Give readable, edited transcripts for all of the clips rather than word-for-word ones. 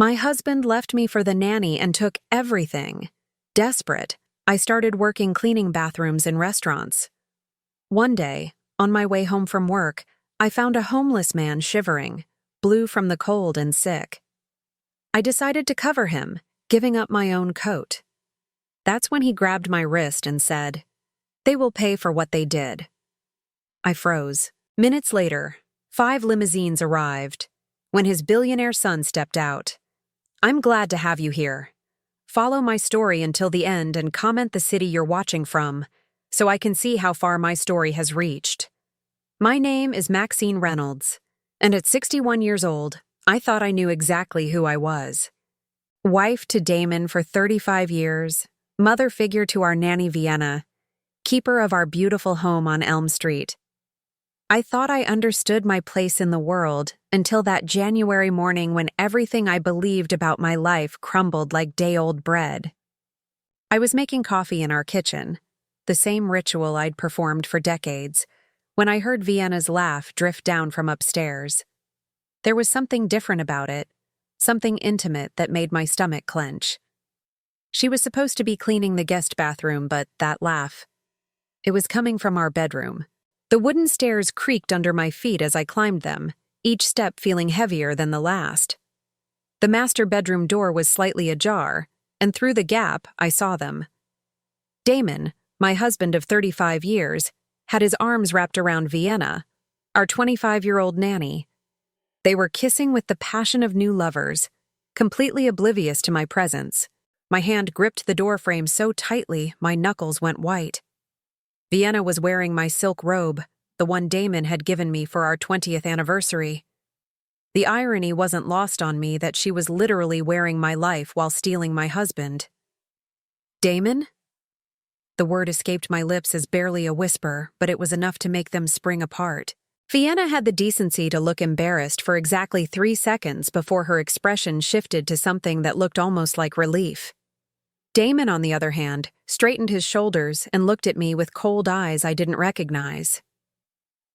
My husband left me for the nanny and took everything. Desperate, I started working cleaning bathrooms in restaurants. One day, on my way home from work, I found a homeless man shivering, blue from the cold and sick. I decided to cover him, giving up my own coat. That's when he grabbed my wrist and said, "They will pay for what they did." I froze. Minutes later, 5 limousines arrived. When his billionaire son stepped out, "I'm glad to have you here. Follow my story until the end and comment the city you're watching from, so I can see how far my story has reached. My name is Maxine Reynolds, and at 61 years old, I thought I knew exactly who I was. Wife to Damon for 35 years, mother figure to our nanny Vienna, keeper of our beautiful home on Elm Street. I thought I understood my place in the world until that January morning when everything I believed about my life crumbled like day-old bread. I was making coffee in our kitchen, the same ritual I'd performed for decades, when I heard Vienna's laugh drift down from upstairs. There was something different about it, something intimate that made my stomach clench. She was supposed to be cleaning the guest bathroom, but that laugh, it was coming from our bedroom. The wooden stairs creaked under my feet as I climbed them, each step feeling heavier than the last. The master bedroom door was slightly ajar, and through the gap, I saw them. Damon, my husband of 35 years, had his arms wrapped around Vienna, our 25-year-old nanny. They were kissing with the passion of new lovers, completely oblivious to my presence. My hand gripped the door frame so tightly my knuckles went white. Vienna was wearing my silk robe, the one Damon had given me for our 20th anniversary. The irony wasn't lost on me that she was literally wearing my life while stealing my husband. "Damon?" The word escaped my lips as barely a whisper, but it was enough to make them spring apart. Vienna had the decency to look embarrassed for exactly 3 seconds before her expression shifted to something that looked almost like relief. Damon, on the other hand, straightened his shoulders and looked at me with cold eyes I didn't recognize.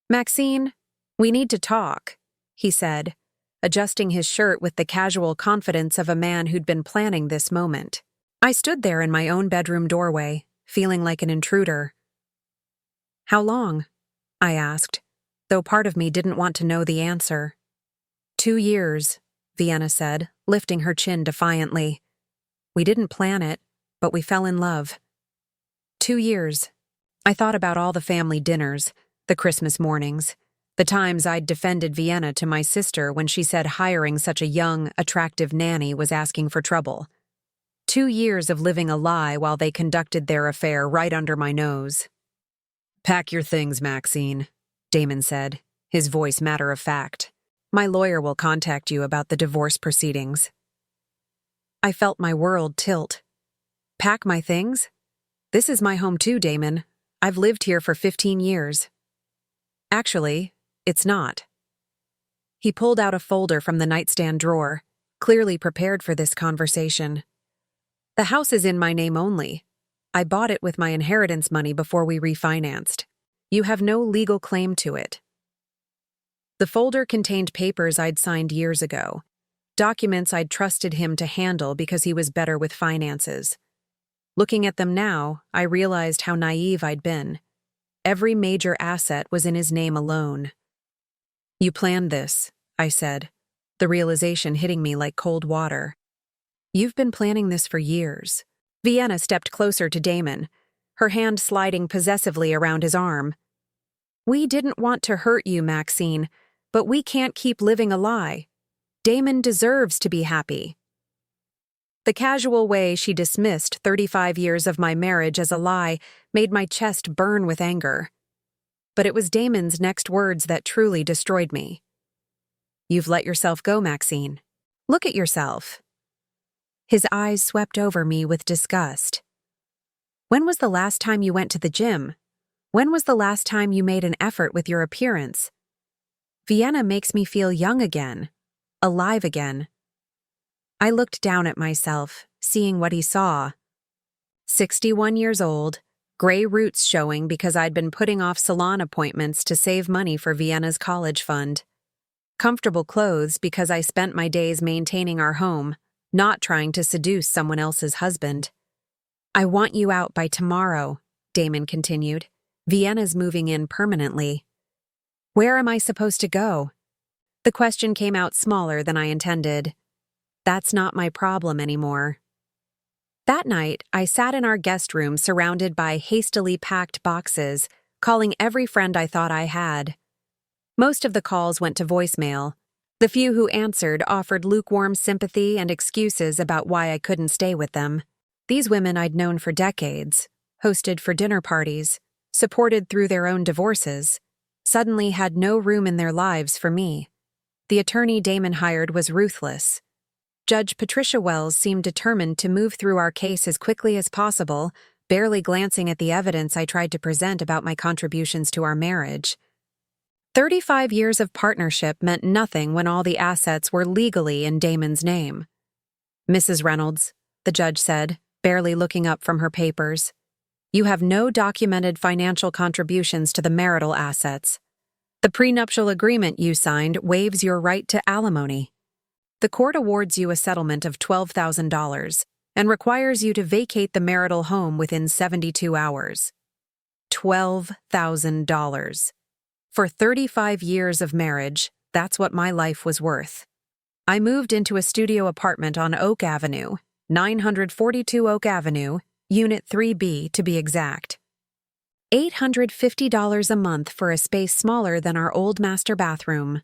"Maxine, we need to talk," he said, adjusting his shirt with the casual confidence of a man who'd been planning this moment. I stood there in my own bedroom doorway, feeling like an intruder. "How long?" I asked, though part of me didn't want to know the answer. 2 years, Vienna said, lifting her chin defiantly. "We didn't plan it, but we fell in love." 2 years. I thought about all the family dinners, the Christmas mornings, the times I'd defended Vienna to my sister when she said hiring such a young, attractive nanny was asking for trouble. 2 years of living a lie while they conducted their affair right under my nose. "Pack your things, Maxine," Damon said, his voice matter of fact. "My lawyer will contact you about the divorce proceedings." I felt my world tilt. Pack my things? This is my home too, Damon. I've lived here for 15 years. Actually, it's not. He pulled out a folder from the nightstand drawer, clearly prepared for this conversation. "The house is in my name only. I bought it with my inheritance money before we refinanced. You have no legal claim to it." The folder contained papers I'd signed years ago, documents I'd trusted him to handle because he was better with finances. Looking at them now, I realized how naive I'd been. Every major asset was in his name alone. "You planned this," I said, the realization hitting me like cold water. "You've been planning this for years." Vienna stepped closer to Damon, her hand sliding possessively around his arm. "We didn't want to hurt you, Maxine, but we can't keep living a lie. Damon deserves to be happy." The casual way she dismissed 35 years of my marriage as a lie made my chest burn with anger. But it was Damon's next words that truly destroyed me. "You've let yourself go, Maxine. Look at yourself." His eyes swept over me with disgust. "When was the last time you went to the gym? When was the last time you made an effort with your appearance? Vienna makes me feel young again, alive again." I looked down at myself, seeing what he saw. 61 years old, gray roots showing because I'd been putting off salon appointments to save money for Vienna's college fund. Comfortable clothes because I spent my days maintaining our home, not trying to seduce someone else's husband. I want you out by tomorrow, Damon continued. Vienna's moving in permanently. Where am I supposed to go? The question came out smaller than I intended. That's not my problem anymore. That night, I sat in our guest room surrounded by hastily packed boxes, calling every friend I thought I had. Most of the calls went to voicemail. The few who answered offered lukewarm sympathy and excuses about why I couldn't stay with them. These women I'd known for decades, hosted for dinner parties, supported through their own divorces, suddenly had no room in their lives for me. The attorney Damon hired was ruthless. Judge Patricia Wells seemed determined to move through our case as quickly as possible, barely glancing at the evidence I tried to present about my contributions to our marriage. 35 years of partnership meant nothing when all the assets were legally in Damon's name. Mrs. Reynolds, the judge said, barely looking up from her papers, you have no documented financial contributions to the marital assets. The prenuptial agreement you signed waives your right to alimony. The court awards you a settlement of $12,000 and requires you to vacate the marital home within 72 hours. $12,000. For 35 years of marriage, that's what my life was worth. I moved into a studio apartment on Oak Avenue, 942 Oak Avenue, Unit 3B to be exact. $850 a month for a space smaller than our old master bathroom.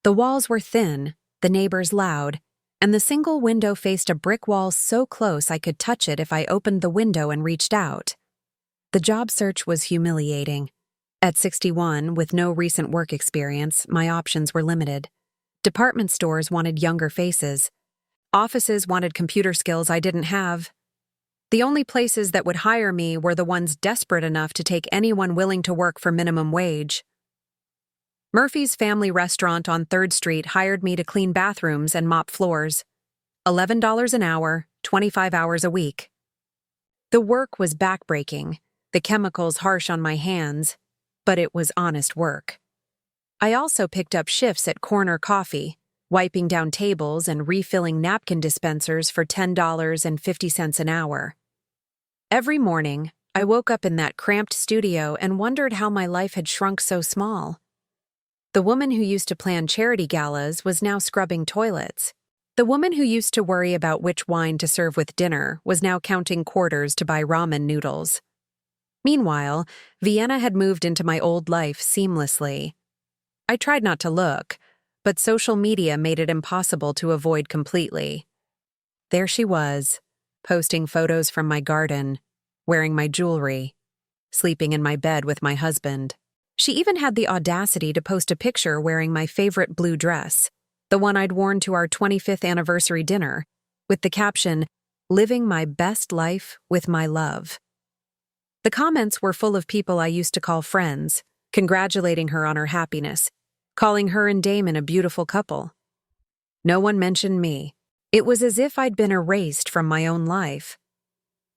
The walls were thin, the neighbors loud, and the single window faced a brick wall so close I could touch it if I opened the window and reached out. The job search was humiliating. At 61, with no recent work experience, my options were limited. Department stores wanted younger faces. Offices wanted computer skills I didn't have. The only places that would hire me were the ones desperate enough to take anyone willing to work for minimum wage. Murphy's Family Restaurant on 3rd Street hired me to clean bathrooms and mop floors. $11 an hour, 25 hours a week. The work was backbreaking, the chemicals harsh on my hands, but it was honest work. I also picked up shifts at Corner Coffee, wiping down tables and refilling napkin dispensers for $10.50 an hour. Every morning, I woke up in that cramped studio and wondered how my life had shrunk so small. The woman who used to plan charity galas was now scrubbing toilets. The woman who used to worry about which wine to serve with dinner was now counting quarters to buy ramen noodles. Meanwhile, Vienna had moved into my old life seamlessly. I tried not to look, but social media made it impossible to avoid completely. There she was, posting photos from my garden, wearing my jewelry, sleeping in my bed with my husband. She even had the audacity to post a picture wearing my favorite blue dress, the one I'd worn to our 25th anniversary dinner, with the caption, "Living my best life with my love." The comments were full of people I used to call friends, congratulating her on her happiness, calling her and Damon a beautiful couple. No one mentioned me. It was as if I'd been erased from my own life.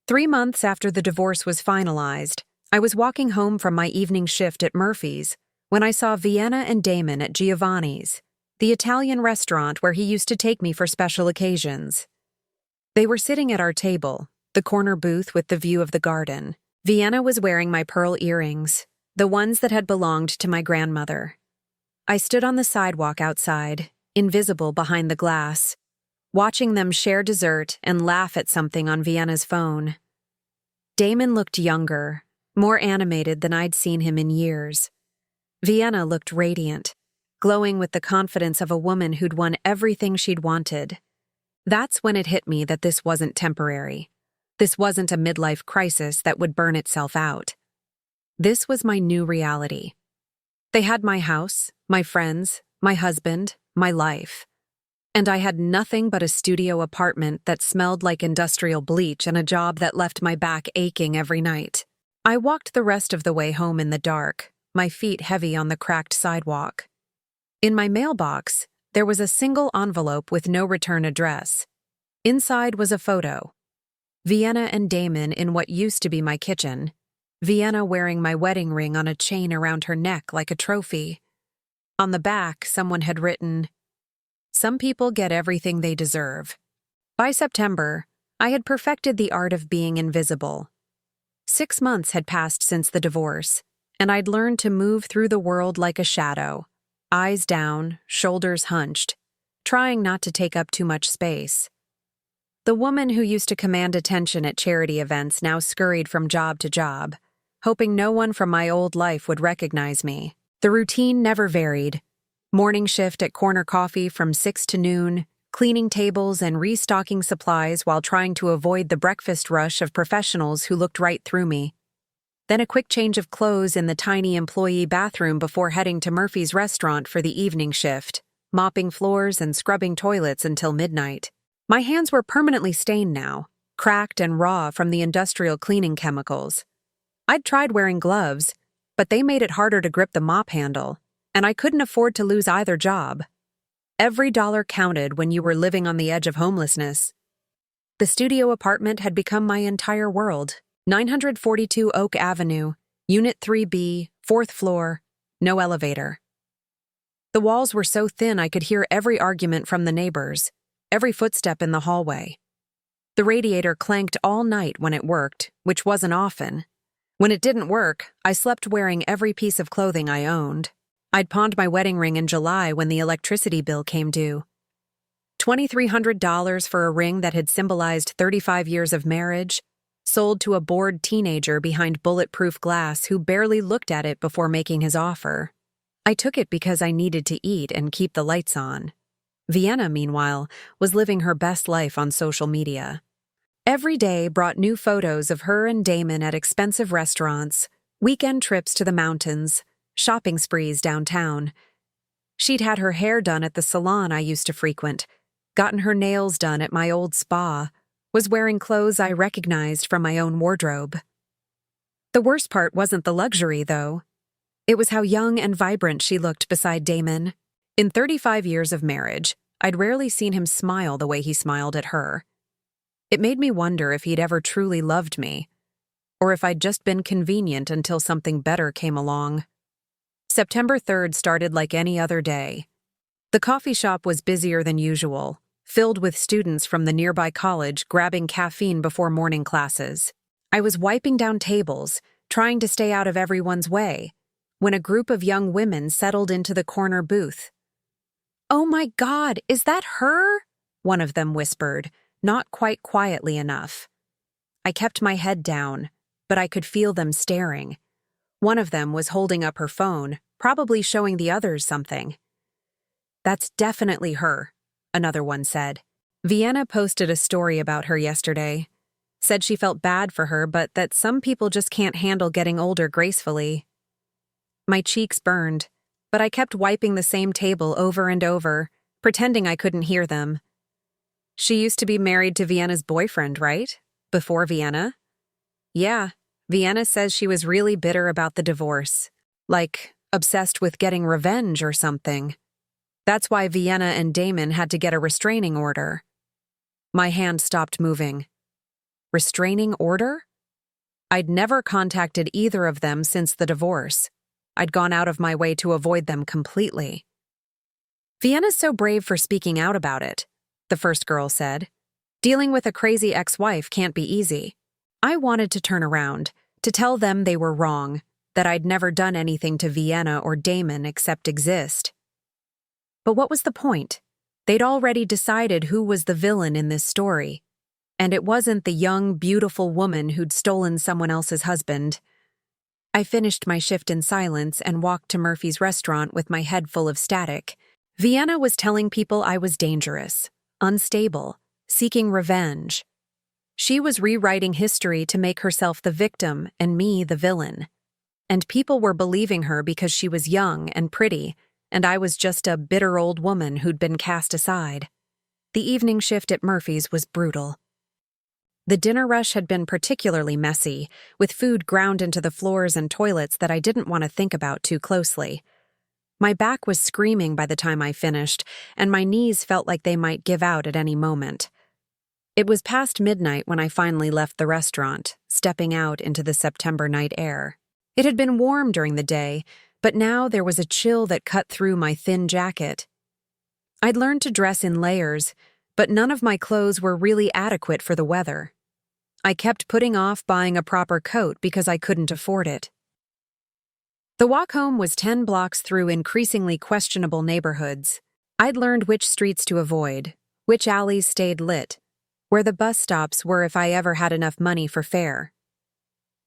3 months after the divorce was finalized, I was walking home from my evening shift at Murphy's when I saw Vienna and Damon at Giovanni's, the Italian restaurant where he used to take me for special occasions. They were sitting at our table, the corner booth with the view of the garden. Vienna was wearing my pearl earrings, the ones that had belonged to my grandmother. I stood on the sidewalk outside, invisible behind the glass, watching them share dessert and laugh at something on Vienna's phone. Damon looked younger, more animated than I'd seen him in years. Vienna looked radiant, glowing with the confidence of a woman who'd won everything she'd wanted. That's when it hit me that this wasn't temporary. This wasn't a midlife crisis that would burn itself out. This was my new reality. They had my house, my friends, my husband, my life. And I had nothing but a studio apartment that smelled like industrial bleach and a job that left my back aching every night. I walked the rest of the way home in the dark, my feet heavy on the cracked sidewalk. In my mailbox, there was a single envelope with no return address. Inside was a photo. Vienna and Damon in what used to be my kitchen. Vienna wearing my wedding ring on a chain around her neck like a trophy. On the back, someone had written, "Some people get everything they deserve." By September, I had perfected the art of being invisible. 6 months had passed since the divorce, and I'd learned to move through the world like a shadow, eyes down, shoulders hunched, trying not to take up too much space. The woman who used to command attention at charity events now scurried from job to job, hoping no one from my old life would recognize me. The routine never varied. Morning shift at Corner Coffee from 6 to noon, cleaning tables and restocking supplies while trying to avoid the breakfast rush of professionals who looked right through me. Then a quick change of clothes in the tiny employee bathroom before heading to Murphy's restaurant for the evening shift, mopping floors and scrubbing toilets until midnight. My hands were permanently stained now, cracked and raw from the industrial cleaning chemicals. I'd tried wearing gloves, but they made it harder to grip the mop handle, and I couldn't afford to lose either job. Every dollar counted when you were living on the edge of homelessness. The studio apartment had become my entire world. 942 Oak Avenue, Unit 3B, 4th floor, no elevator. The walls were so thin I could hear every argument from the neighbors, every footstep in the hallway. The radiator clanked all night when it worked, which wasn't often. When it didn't work, I slept wearing every piece of clothing I owned. I'd pawned my wedding ring in July when the electricity bill came due. $2,300 for a ring that had symbolized 35 years of marriage, sold to a bored teenager behind bulletproof glass who barely looked at it before making his offer. I took it because I needed to eat and keep the lights on. Vienna, meanwhile, was living her best life on social media. Every day brought new photos of her and Damon at expensive restaurants, weekend trips to the mountains, shopping sprees downtown. She'd had her hair done at the salon I used to frequent, gotten her nails done at my old spa, was wearing clothes I recognized from my own wardrobe. The worst part wasn't the luxury, though. It was how young and vibrant she looked beside Damon. In 35 years of marriage, I'd rarely seen him smile the way he smiled at her. It made me wonder if he'd ever truly loved me, or if I'd just been convenient until something better came along. September 3rd started like any other day. The coffee shop was busier than usual, filled with students from the nearby college grabbing caffeine before morning classes. I was wiping down tables, trying to stay out of everyone's way, when a group of young women settled into the corner booth. "Oh my God, is that her?" one of them whispered, not quite quietly enough. I kept my head down, but I could feel them staring. One of them was holding up her phone, probably showing the others something. "That's definitely her," another one said. Vienna posted a story about her yesterday. Said she felt bad for her, but that some people just can't handle getting older gracefully. My cheeks burned, but I kept wiping the same table over and over, pretending I couldn't hear them. She used to be married to Vienna's boyfriend, right? Before Vienna? Yeah, Vienna says she was really bitter about the divorce. Like, obsessed with getting revenge or something. That's why Vienna and Damon had to get a restraining order. My hand stopped moving. Restraining order? I'd never contacted either of them since the divorce. I'd gone out of my way to avoid them completely. "Vienna's so brave for speaking out about it," the first girl said. "Dealing with a crazy ex-wife can't be easy." I wanted to turn around, to tell them they were wrong, that I'd never done anything to Vienna or Damon except exist. But what was the point? They'd already decided who was the villain in this story. And it wasn't the young, beautiful woman who'd stolen someone else's husband. I finished my shift in silence and walked to Murphy's restaurant with my head full of static. Vienna was telling people I was dangerous, unstable, seeking revenge. She was rewriting history to make herself the victim and me the villain. And people were believing her because she was young and pretty, and I was just a bitter old woman who'd been cast aside. The evening shift at Murphy's was brutal. The dinner rush had been particularly messy, with food ground into the floors and toilets that I didn't want to think about too closely. My back was screaming by the time I finished, and my knees felt like they might give out at any moment. It was past midnight when I finally left the restaurant, stepping out into the September night air. It had been warm during the day, but now there was a chill that cut through my thin jacket. I'd learned to dress in layers, but none of my clothes were really adequate for the weather. I kept putting off buying a proper coat because I couldn't afford it. The walk home was 10 blocks through increasingly questionable neighborhoods. I'd learned which streets to avoid, which alleys stayed lit, where the bus stops were if I ever had enough money for fare.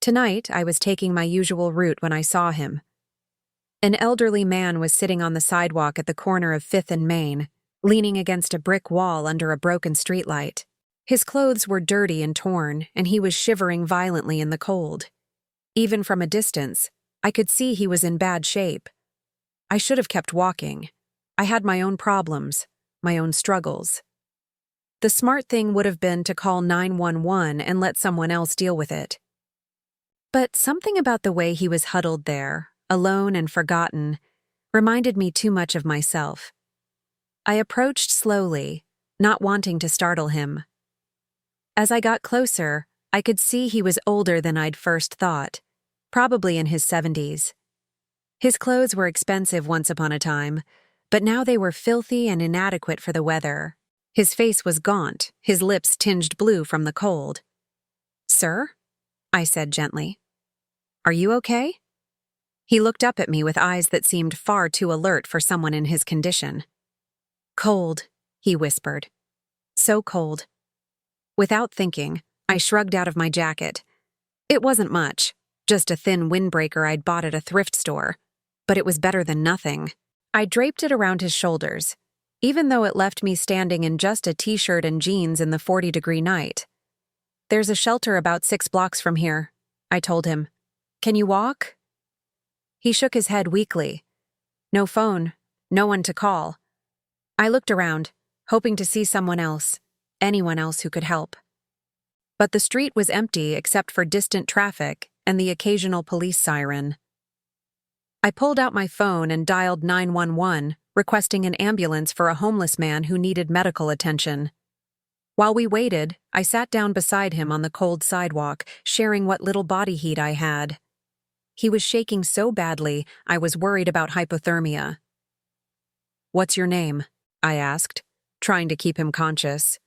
Tonight, I was taking my usual route when I saw him. An elderly man was sitting on the sidewalk at the corner of 5th and Main, leaning against a brick wall under a broken streetlight. His clothes were dirty and torn, and he was shivering violently in the cold. Even from a distance, I could see he was in bad shape. I should have kept walking. I had my own problems, my own struggles. The smart thing would have been to call 911 and let someone else deal with it. But something about the way he was huddled there, alone and forgotten, reminded me too much of myself. I approached slowly, not wanting to startle him. As I got closer, I could see he was older than I'd first thought, probably in his 70s. His clothes were expensive once upon a time, but now they were filthy and inadequate for the weather. His face was gaunt, his lips tinged blue from the cold. "Sir?" I said gently. "Are you okay?" He looked up at me with eyes that seemed far too alert for someone in his condition. "Cold," he whispered. "So cold." Without thinking, I shrugged out of my jacket. It wasn't much, just a thin windbreaker I'd bought at a thrift store, but it was better than nothing. I draped it around his shoulders, even though it left me standing in just a t-shirt and jeans in the 40-degree night. "There's a shelter about 6 blocks from here," I told him. "Can you walk?" He shook his head weakly. No phone, no one to call. I looked around, hoping to see someone else, anyone else who could help. But the street was empty except for distant traffic and the occasional police siren. I pulled out my phone and dialed 911, requesting an ambulance for a homeless man who needed medical attention. While we waited, I sat down beside him on the cold sidewalk, sharing what little body heat I had. He was shaking so badly, I was worried about hypothermia. "What's your name?" I asked, trying to keep him conscious.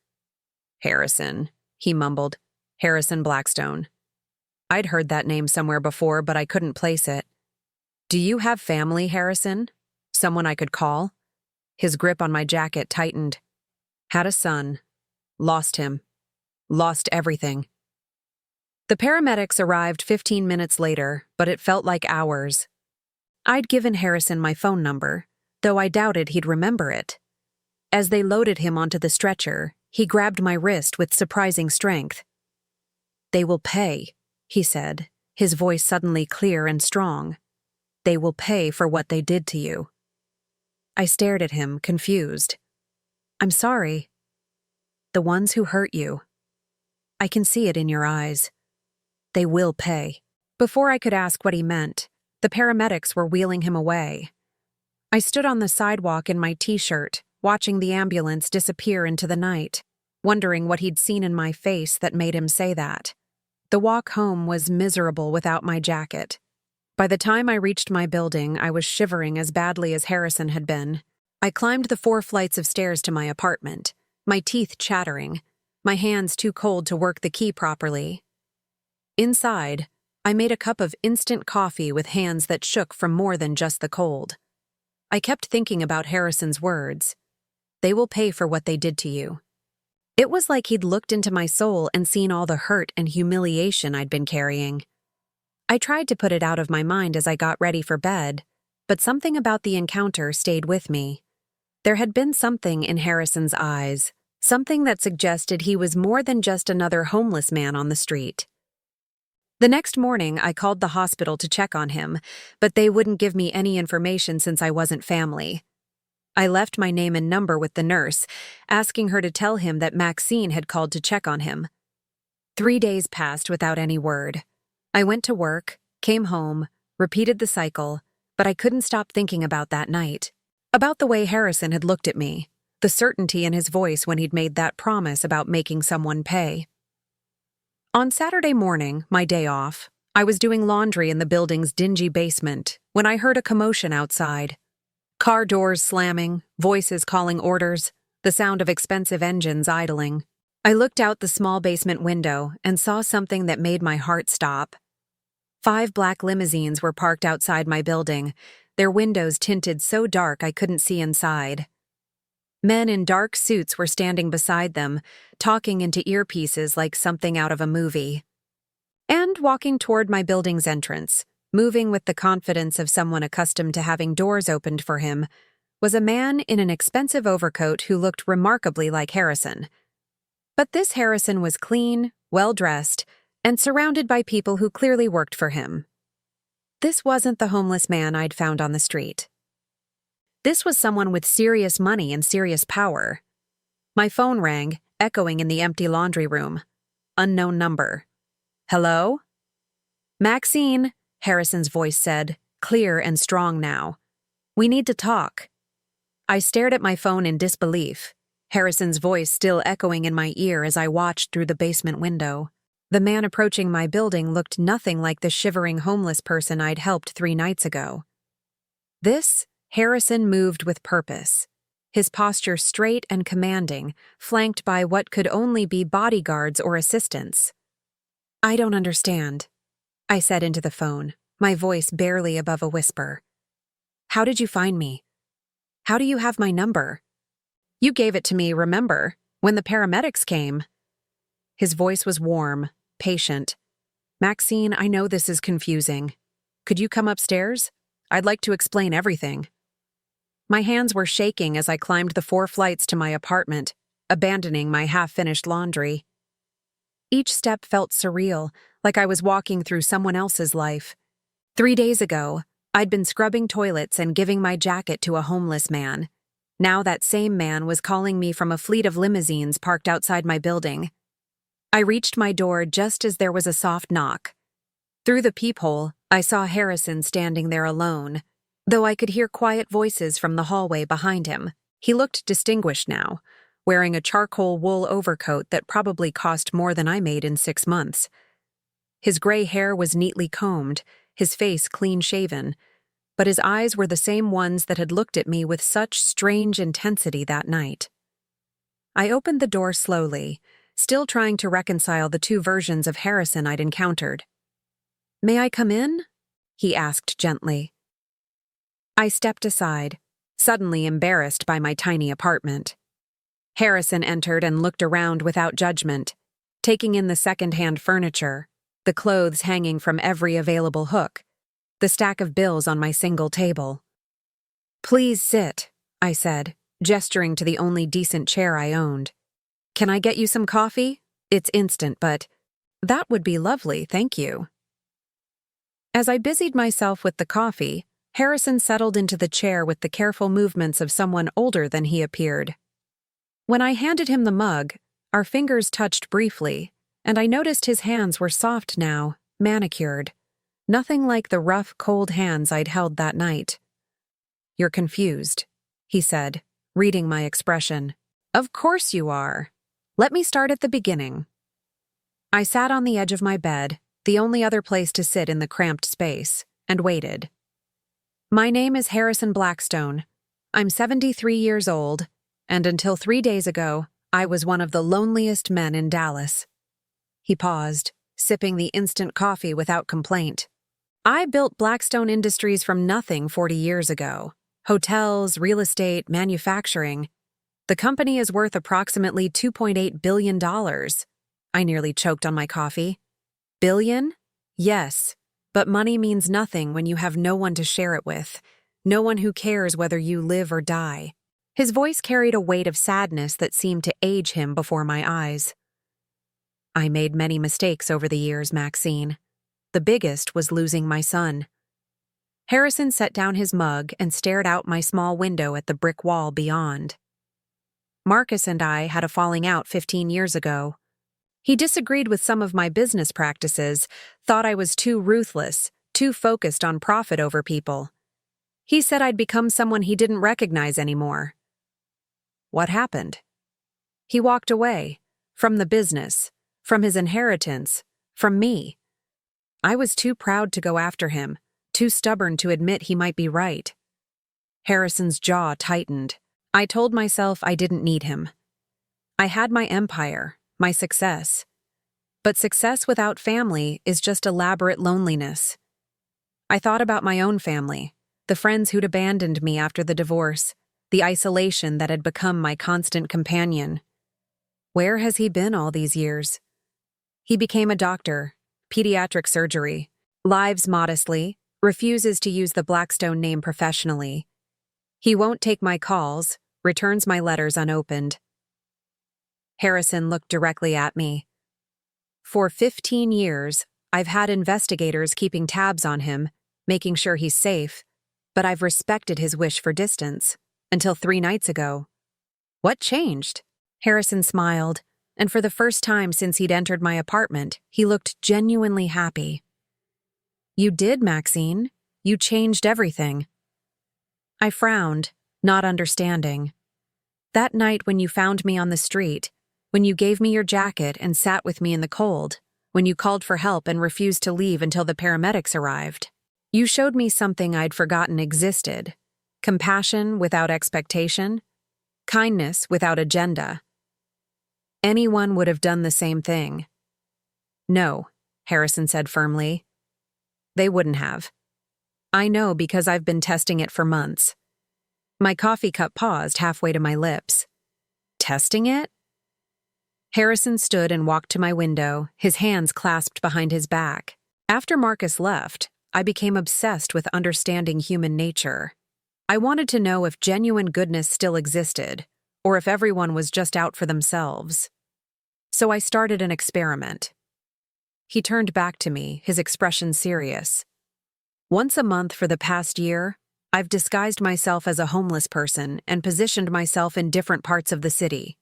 "Harrison," he mumbled. "Harrison Blackstone." I'd heard that name somewhere before, but I couldn't place it. "Do you have family, Harrison? Someone I could call?" His grip on my jacket tightened. "Had a son. Lost him. Lost everything." The paramedics arrived 15 minutes later, but it felt like hours. I'd given Harrison my phone number, though I doubted he'd remember it. As they loaded him onto the stretcher, he grabbed my wrist with surprising strength. "They will pay," he said, his voice suddenly clear and strong. "They will pay for what they did to you." I stared at him, confused. "I'm sorry." "The ones who hurt you. I can see it in your eyes. They will pay." Before I could ask what he meant, the paramedics were wheeling him away. I stood on the sidewalk in my t-shirt, watching the ambulance disappear into the night, wondering what he'd seen in my face that made him say that. The walk home was miserable without my jacket. By the time I reached my building, I was shivering as badly as Harrison had been. I climbed the 4 flights of stairs to my apartment, my teeth chattering, my hands too cold to work the key properly. Inside, I made a cup of instant coffee with hands that shook from more than just the cold. I kept thinking about Harrison's words. "They will pay for what they did to you." It was like he'd looked into my soul and seen all the hurt and humiliation I'd been carrying. I tried to put it out of my mind as I got ready for bed, but something about the encounter stayed with me. There had been something in Harrison's eyes, something that suggested he was more than just another homeless man on the street. The next morning, I called the hospital to check on him, but they wouldn't give me any information since I wasn't family. I left my name and number with the nurse, asking her to tell him that Maxine had called to check on him. 3 days passed without any word. I went to work, came home, repeated the cycle, but I couldn't stop thinking about that night. About the way Harrison had looked at me, the certainty in his voice when he'd made that promise about making someone pay. On Saturday morning, my day off, I was doing laundry in the building's dingy basement when I heard a commotion outside. Car doors slamming, voices calling orders, the sound of expensive engines idling. I looked out the small basement window and saw something that made my heart stop. 5 black limousines were parked outside my building, their windows tinted so dark I couldn't see inside. Men in dark suits were standing beside them, talking into earpieces like something out of a movie. And walking toward my building's entrance, moving with the confidence of someone accustomed to having doors opened for him, was a man in an expensive overcoat who looked remarkably like Harrison. But this Harrison was clean, well-dressed, and surrounded by people who clearly worked for him. This wasn't the homeless man I'd found on the street. This was someone with serious money and serious power. My phone rang, echoing in the empty laundry room. Unknown number. "Hello?" "Maxine," Harrison's voice said, clear and strong now. "We need to talk." I stared at my phone in disbelief, Harrison's voice still echoing in my ear as I watched through the basement window. The man approaching my building looked nothing like the shivering homeless person I'd helped 3 nights ago. This Harrison moved with purpose, his posture straight and commanding, flanked by what could only be bodyguards or assistants. "I don't understand," I said into the phone, my voice barely above a whisper. "How did you find me? How do you have my number? You gave it to me, remember, when the paramedics came." His voice was warm, patient. "Maxine, I know this is confusing. Could you come upstairs? I'd like to explain everything." My hands were shaking as I climbed the 4 flights to my apartment, abandoning my half-finished laundry. Each step felt surreal, like I was walking through someone else's life. 3 days ago, I'd been scrubbing toilets and giving my jacket to a homeless man. Now that same man was calling me from a fleet of limousines parked outside my building. I reached my door just as there was a soft knock. Through the peephole, I saw Harrison standing there alone, though I could hear quiet voices from the hallway behind him. He looked distinguished now, wearing a charcoal wool overcoat that probably cost more than I made in 6 months. His gray hair was neatly combed, his face clean-shaven, but his eyes were the same ones that had looked at me with such strange intensity that night. I opened the door slowly, still trying to reconcile the 2 versions of Harrison I'd encountered. "May I come in?" he asked gently. I stepped aside, suddenly embarrassed by my tiny apartment. Harrison entered and looked around without judgment, taking in the second-hand furniture, the clothes hanging from every available hook, the stack of bills on my single table. "Please sit," I said, gesturing to the only decent chair I owned. "Can I get you some coffee? It's instant, but—" "That would be lovely, thank you." As I busied myself with the coffee, Harrison settled into the chair with the careful movements of someone older than he appeared. When I handed him the mug, our fingers touched briefly, and I noticed his hands were soft now, manicured. Nothing like the rough, cold hands I'd held that night. "You're confused," he said, reading my expression. "Of course you are. Let me start at the beginning." I sat on the edge of my bed, the only other place to sit in the cramped space, and waited. "My name is Harrison Blackstone. I'm 73 years old, and until 3 days ago, I was one of the loneliest men in Dallas." He paused, sipping the instant coffee without complaint. "I built Blackstone Industries from nothing 40 years ago. Hotels, real estate, manufacturing. The company is worth approximately $2.8 billion. I nearly choked on my coffee. Billion? Yes, but money means nothing when you have no one to share it with, no one who cares whether you live or die." His voice carried a weight of sadness that seemed to age him before my eyes. "I made many mistakes over the years, Maxine. The biggest was losing my son." Harrison set down his mug and stared out my small window at the brick wall beyond. "Marcus and I had a falling out 15 years ago. He disagreed with some of my business practices, thought I was too ruthless, too focused on profit over people. He said I'd become someone he didn't recognize anymore." "What happened?" "He walked away. From the business. From his inheritance. From me. I was too proud to go after him, too stubborn to admit he might be right. Harrison's jaw tightened. I told myself I didn't need him. I had my empire, my success. But success without family is just elaborate loneliness. I thought about my own family, the friends who'd abandoned me after the divorce, the isolation that had become my constant companion. Where has he been all these years? He became a doctor, pediatric surgery, lives modestly, refuses to use the Blackstone name professionally. He won't take my calls, returns my letters unopened. Harrison looked directly at me. For 15 years, I've had investigators keeping tabs on him, making sure he's safe, but I've respected his wish for distance, until 3 nights ago. What changed? Harrison smiled, and for the first time since he'd entered my apartment, he looked genuinely happy. You did, Maxine. You changed everything. I frowned, not understanding. That night when you found me on the street, when you gave me your jacket and sat with me in the cold, when you called for help and refused to leave until the paramedics arrived, you showed me something I'd forgotten existed: compassion without expectation, kindness without agenda. Anyone would have done the same thing. No, Harrison said firmly. They wouldn't have. I know because I've been testing it for months. My coffee cup paused halfway to my lips. Testing it? Harrison stood and walked to my window, his hands clasped behind his back. After Marcus left, I became obsessed with understanding human nature. I wanted to know if genuine goodness still existed, or if everyone was just out for themselves. So I started an experiment. He turned back to me, his expression serious. Once a month for the past year, I've disguised myself as a homeless person and positioned myself in different parts of the city.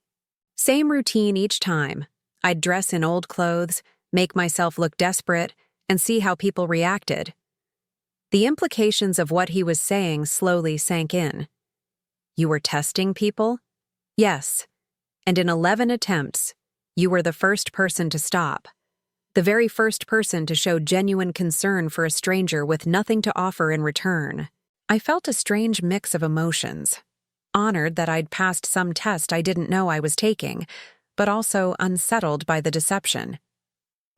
Same routine each time. I'd dress in old clothes, make myself look desperate, and see how people reacted. The implications of what he was saying slowly sank in. You were testing people? Yes. And in 11 attempts, you were the first person to stop. The very first person to show genuine concern for a stranger with nothing to offer in return. I felt a strange mix of emotions. Honored that I'd passed some test I didn't know I was taking, but also unsettled by the deception.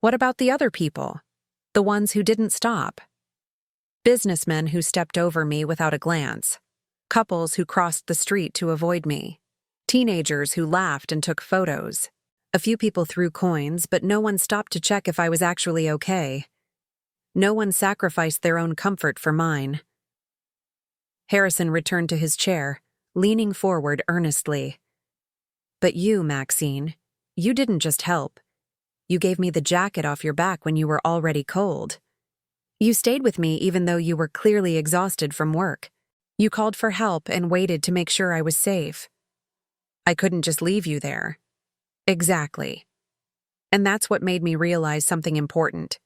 What about the other people? The ones who didn't stop? Businessmen who stepped over me without a glance. Couples who crossed the street to avoid me. Teenagers who laughed and took photos. A few people threw coins, but no one stopped to check if I was actually okay. No one sacrificed their own comfort for mine. Harrison returned to his chair, leaning forward earnestly. But you, Maxine, you didn't just help. You gave me the jacket off your back when you were already cold. You stayed with me even though you were clearly exhausted from work. You called for help and waited to make sure I was safe. I couldn't just leave you there. Exactly. And that's what made me realize something important.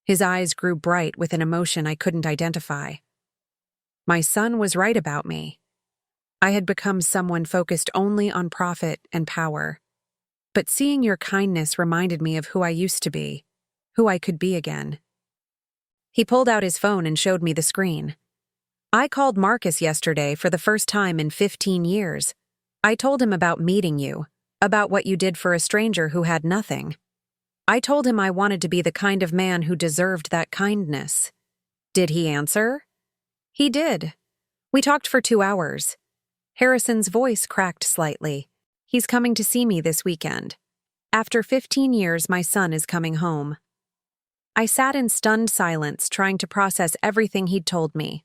His eyes grew bright with an emotion I couldn't identify. My son was right about me. I had become someone focused only on profit and power. But seeing your kindness reminded me of who I used to be, who I could be again. He pulled out his phone and showed me the screen. I called Marcus yesterday for the first time in 15 years. I told him about meeting you, about what you did for a stranger who had nothing. I told him I wanted to be the kind of man who deserved that kindness. Did he answer? He did. We talked for 2 hours. Harrison's voice cracked slightly. He's coming to see me this weekend. After 15 years, my son is coming home. I sat in stunned silence, trying to process everything he'd told me.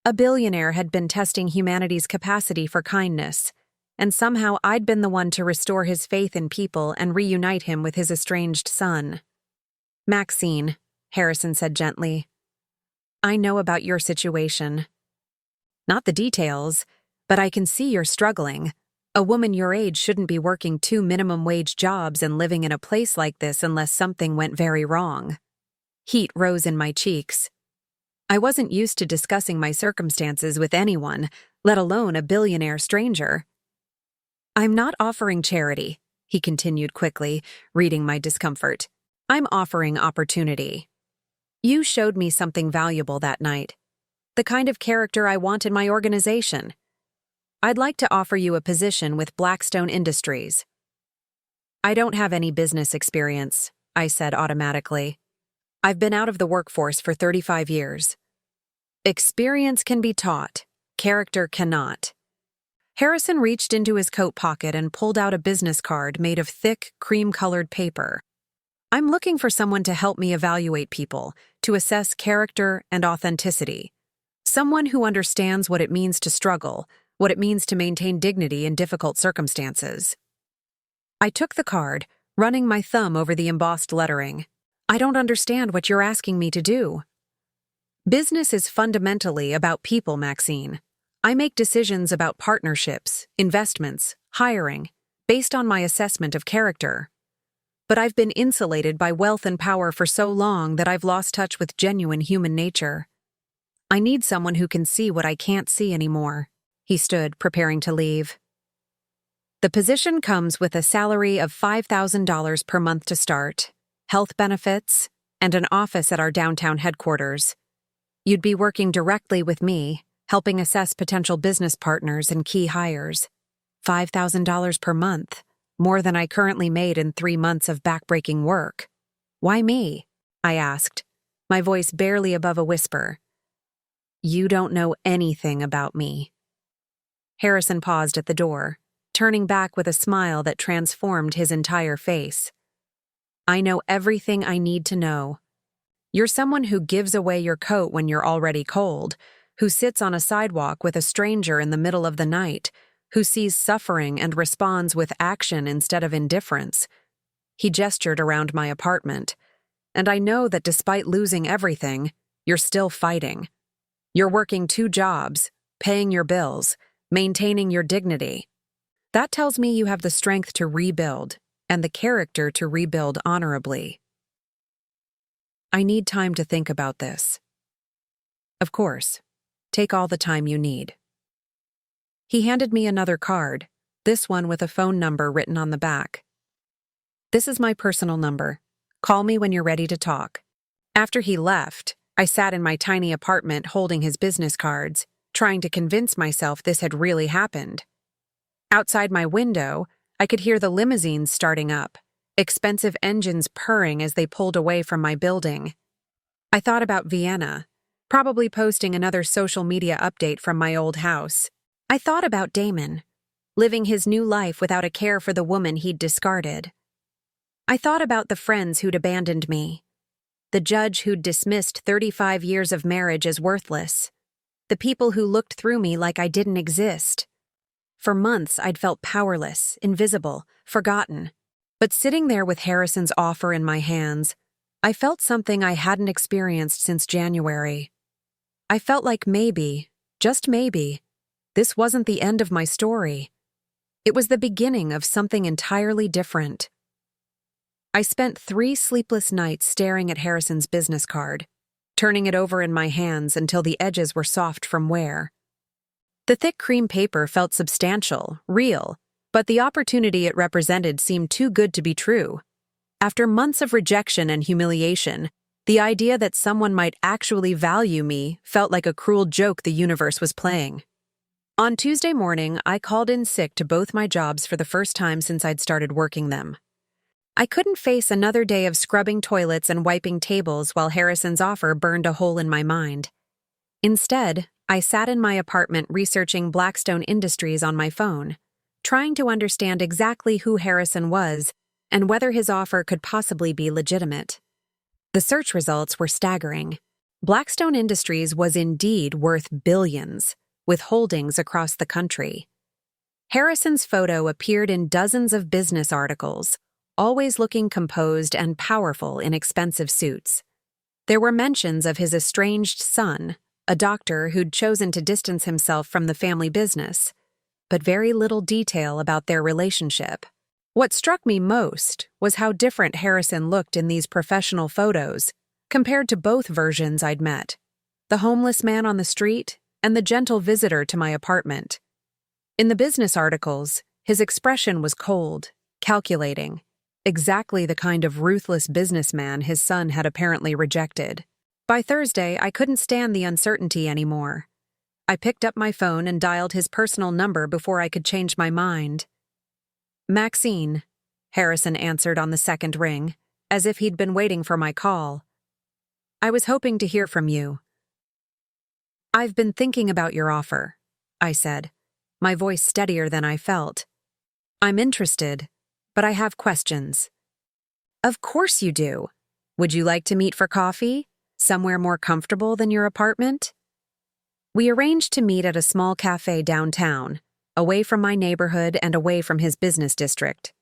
A billionaire had been testing humanity's capacity for kindness, and somehow I'd been the one to restore his faith in people and reunite him with his estranged son. Maxine, Harrison said gently, I know about your situation. Not the details, but I can see you're struggling. A woman your age shouldn't be working 2 minimum-wage jobs and living in a place like this unless something went very wrong. Heat rose in my cheeks. I wasn't used to discussing my circumstances with anyone, let alone a billionaire stranger. I'm not offering charity, he continued quickly, reading my discomfort. I'm offering opportunity. You showed me something valuable that night. The kind of character I want in my organization. I'd like to offer you a position with Blackstone Industries." "I don't have any business experience," I said automatically. "I've been out of the workforce for 35 years. Experience can be taught, character cannot." Harrison reached into his coat pocket and pulled out a business card made of thick, cream-colored paper. "I'm looking for someone to help me evaluate people, to assess character and authenticity. Someone who understands what it means to struggle, what it means to maintain dignity in difficult circumstances." I took the card, running my thumb over the embossed lettering. "I don't understand what you're asking me to do." "Business is fundamentally about people, Maxine. I make decisions about partnerships, investments, hiring, based on my assessment of character. But I've been insulated by wealth and power for so long that I've lost touch with genuine human nature. I need someone who can see what I can't see anymore." He stood, preparing to leave. "The position comes with a salary of $5,000 per month to start, health benefits, and an office at our downtown headquarters. You'd be working directly with me, helping assess potential business partners and key hires. $5,000 per month, more than I currently made in 3 months of backbreaking work. Why me?" I asked, my voice barely above a whisper. "You don't know anything about me." Harrison paused at the door, turning back with a smile that transformed his entire face. "I know everything I need to know. You're someone who gives away your coat when you're already cold, who sits on a sidewalk with a stranger in the middle of the night, who sees suffering and responds with action instead of indifference." He gestured around my apartment. "And I know that despite losing everything, you're still fighting. You're working 2 jobs, paying your bills, maintaining your dignity. That tells me you have the strength to rebuild, and the character to rebuild honorably." "I need time to think about this." "Of course. Take all the time you need." He handed me another card, this one with a phone number written on the back. "This is my personal number. Call me when you're ready to talk." After he left, I sat in my tiny apartment holding his business cards, trying to convince myself this had really happened. Outside my window, I could hear the limousines starting up, expensive engines purring as they pulled away from my building. I thought about Vienna, probably posting another social media update from my old house. I thought about Damon, living his new life without a care for the woman he'd discarded. I thought about the friends who'd abandoned me, the judge who'd dismissed 35 years of marriage as worthless, the people who looked through me like I didn't exist. For months, I'd felt powerless, invisible, forgotten. But sitting there with Harrison's offer in my hands, I felt something I hadn't experienced since January. I felt like maybe, just maybe, this wasn't the end of my story. It was the beginning of something entirely different. I spent 3 sleepless nights staring at Harrison's business card, turning it over in my hands until the edges were soft from wear. The thick cream paper felt substantial, real, but the opportunity it represented seemed too good to be true. After months of rejection and humiliation, the idea that someone might actually value me felt like a cruel joke the universe was playing. On Tuesday morning, I called in sick to both my jobs for the first time since I'd started working them. I couldn't face another day of scrubbing toilets and wiping tables while Harrison's offer burned a hole in my mind. Instead, I sat in my apartment researching Blackstone Industries on my phone, trying to understand exactly who Harrison was and whether his offer could possibly be legitimate. The search results were staggering. Blackstone Industries was indeed worth billions, with holdings across the country. Harrison's photo appeared in dozens of business articles, always looking composed and powerful in expensive suits. There were mentions of his estranged son, a doctor who'd chosen to distance himself from the family business, but very little detail about their relationship. What struck me most was how different Harrison looked in these professional photos compared to both versions I'd met, the homeless man on the street and the gentle visitor to my apartment. In the business articles, his expression was cold, calculating, exactly the kind of ruthless businessman his son had apparently rejected. By Thursday, I couldn't stand the uncertainty anymore. I picked up my phone and dialed his personal number before I could change my mind. "Maxine," Harrison answered on the second ring, as if he'd been waiting for my call. "I was hoping to hear from you." "I've been thinking about your offer," I said, my voice steadier than I felt. "I'm interested, but I have questions." "Of course you do. Would you like to meet for coffee? Somewhere more comfortable than your apartment?" We arranged to meet at a small cafe downtown, away from my neighborhood and away from his business district.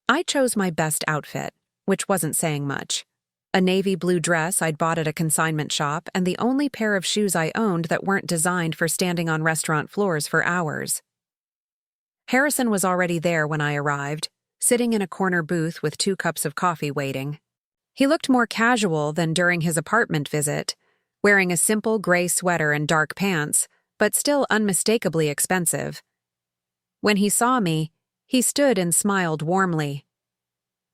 I chose my best outfit, which wasn't saying much. A navy blue dress I'd bought at a consignment shop and the only pair of shoes I owned that weren't designed for standing on restaurant floors for hours. Harrison was already there when I arrived, sitting in a corner booth with 2 cups of coffee waiting. He looked more casual than during his apartment visit, wearing a simple gray sweater and dark pants, but still unmistakably expensive. When he saw me, he stood and smiled warmly.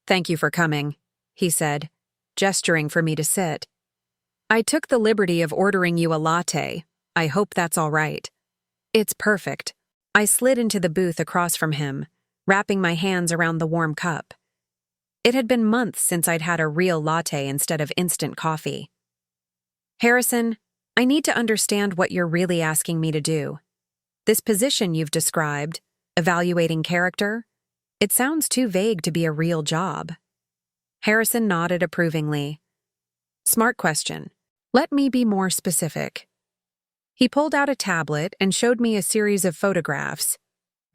"Thank you for coming," he said, gesturing for me to sit. "I took the liberty of ordering you a latte. I hope that's all right." "It's perfect." I slid into the booth across from him, wrapping my hands around the warm cup. It had been months since I'd had a real latte instead of instant coffee. "Harrison, I need to understand what you're really asking me to do. This position you've described, evaluating character, it sounds too vague to be a real job." Harrison nodded approvingly. "Smart question. Let me be more specific." He pulled out a tablet and showed me a series of photographs.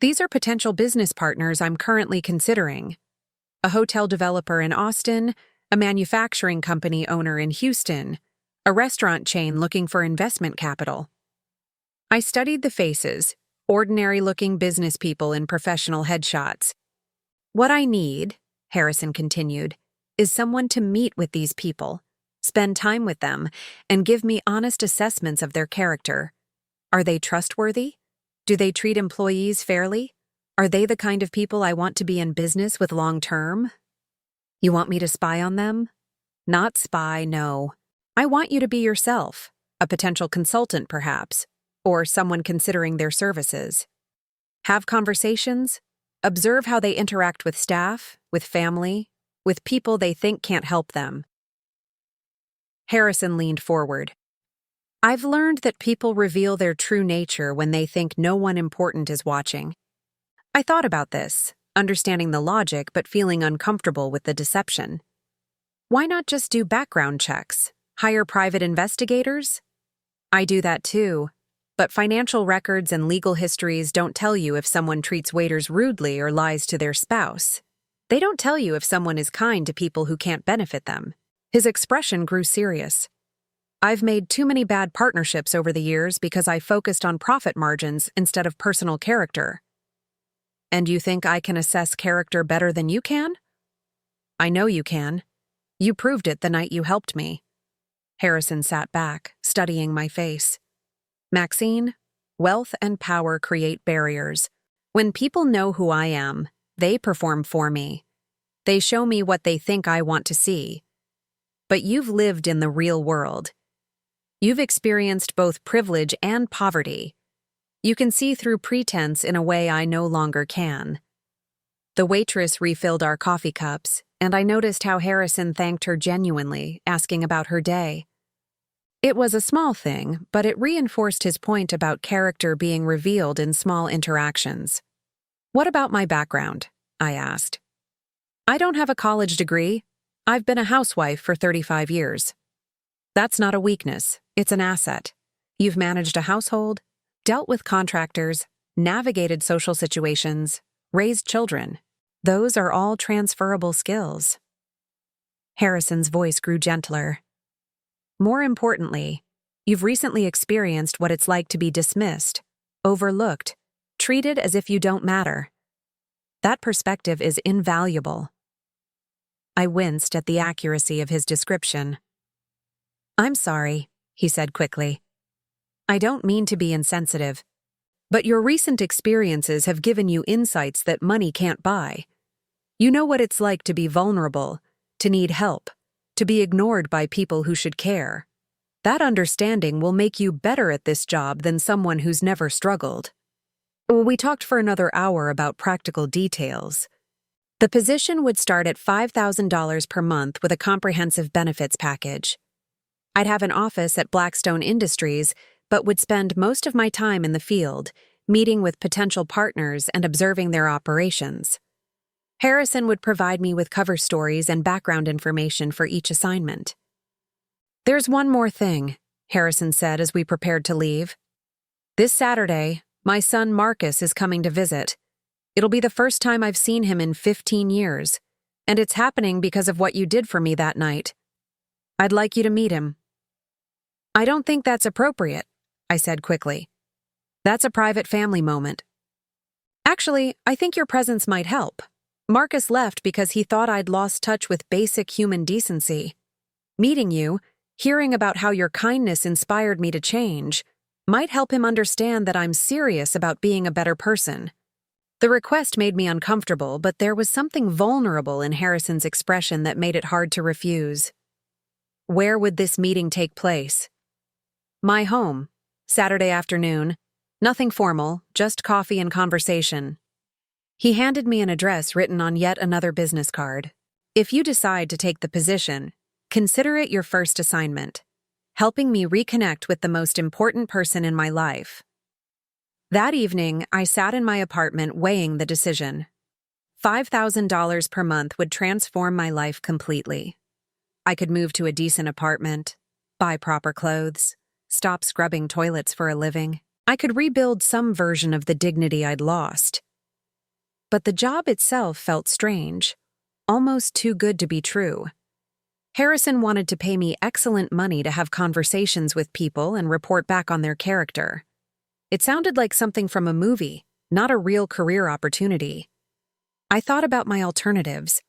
"These are potential business partners I'm currently considering. A hotel developer in Austin, a manufacturing company owner in Houston, a restaurant chain looking for investment capital." I studied the faces, ordinary-looking business people in professional headshots. "What I need," Harrison continued, "is someone to meet with these people, spend time with them, and give me honest assessments of their character. Are they trustworthy? Do they treat employees fairly? Are they the kind of people I want to be in business with long-term?" "You want me to spy on them?" "Not spy, no. I want you to be yourself, a potential consultant perhaps, or someone considering their services. Have conversations, observe how they interact with staff, with family, with people they think can't help them." Harrison leaned forward. "I've learned that people reveal their true nature when they think no one important is watching." I thought about this, understanding the logic but feeling uncomfortable with the deception. Why not just do background checks? Hire private investigators? I do that too, but financial records and legal histories don't tell you if someone treats waiters rudely or lies to their spouse. They don't tell you if someone is kind to people who can't benefit them. His expression grew serious. "I've made too many bad partnerships over the years because I focused on profit margins instead of personal character." "And you think I can assess character better than you can?" "I know you can. You proved it the night you helped me." Harrison sat back, studying my face. "Maxine, wealth and power create barriers. When people know who I am, they perform for me. They show me what they think I want to see. But you've lived in the real world. You've experienced both privilege and poverty. You can see through pretense in a way I no longer can." The waitress refilled our coffee cups, and I noticed how Harrison thanked her genuinely, asking about her day. It was a small thing, but it reinforced his point about character being revealed in small interactions. "What about my background?" I asked. "I don't have a college degree. I've been a housewife for 35 years. That's not a weakness, it's an asset. You've managed a household, dealt with contractors, navigated social situations, raised children. Those are all transferable skills." Harrison's voice grew gentler. "More importantly, you've recently experienced what it's like to be dismissed, overlooked, treated as if you don't matter. That perspective is invaluable." I winced at the accuracy of his description. "I'm sorry," he said quickly. "I don't mean to be insensitive, but your recent experiences have given you insights that money can't buy. You know what it's like to be vulnerable, to need help, to be ignored by people who should care. That understanding will make you better at this job than someone who's never struggled. We talked for another hour about practical details. The position would start at $5,000 per month with a comprehensive benefits package. I'd have an office at Blackstone Industries, but would spend most of my time in the field, meeting with potential partners and observing their operations. Harrison would provide me with cover stories and background information for each assignment. "There's one more thing," Harrison said as we prepared to leave. "This Saturday, my son Marcus is coming to visit. It'll be the first time I've seen him in 15 years, and it's happening because of what you did for me that night. I'd like you to meet him." "I don't think that's appropriate," I said quickly. "That's a private family moment." "Actually, I think your presence might help. Marcus left because he thought I'd lost touch with basic human decency. Meeting you, hearing about how your kindness inspired me to change, might help him understand that I'm serious about being a better person." The request made me uncomfortable, but there was something vulnerable in Harrison's expression that made it hard to refuse. Where would this meeting take place? My home, Saturday afternoon. Nothing formal, just coffee and conversation. He handed me an address written on yet another business card. "If you decide to take the position, consider it your first assignment, helping me reconnect with the most important person in my life." That evening, I sat in my apartment weighing the decision. $5,000 per month would transform my life completely. I could move to a decent apartment, buy proper clothes, stop scrubbing toilets for a living. I could rebuild some version of the dignity I'd lost. But the job itself felt strange, almost too good to be true. Harrison wanted to pay me excellent money to have conversations with people and report back on their character. It sounded like something from a movie, not a real career opportunity. I thought about my alternatives.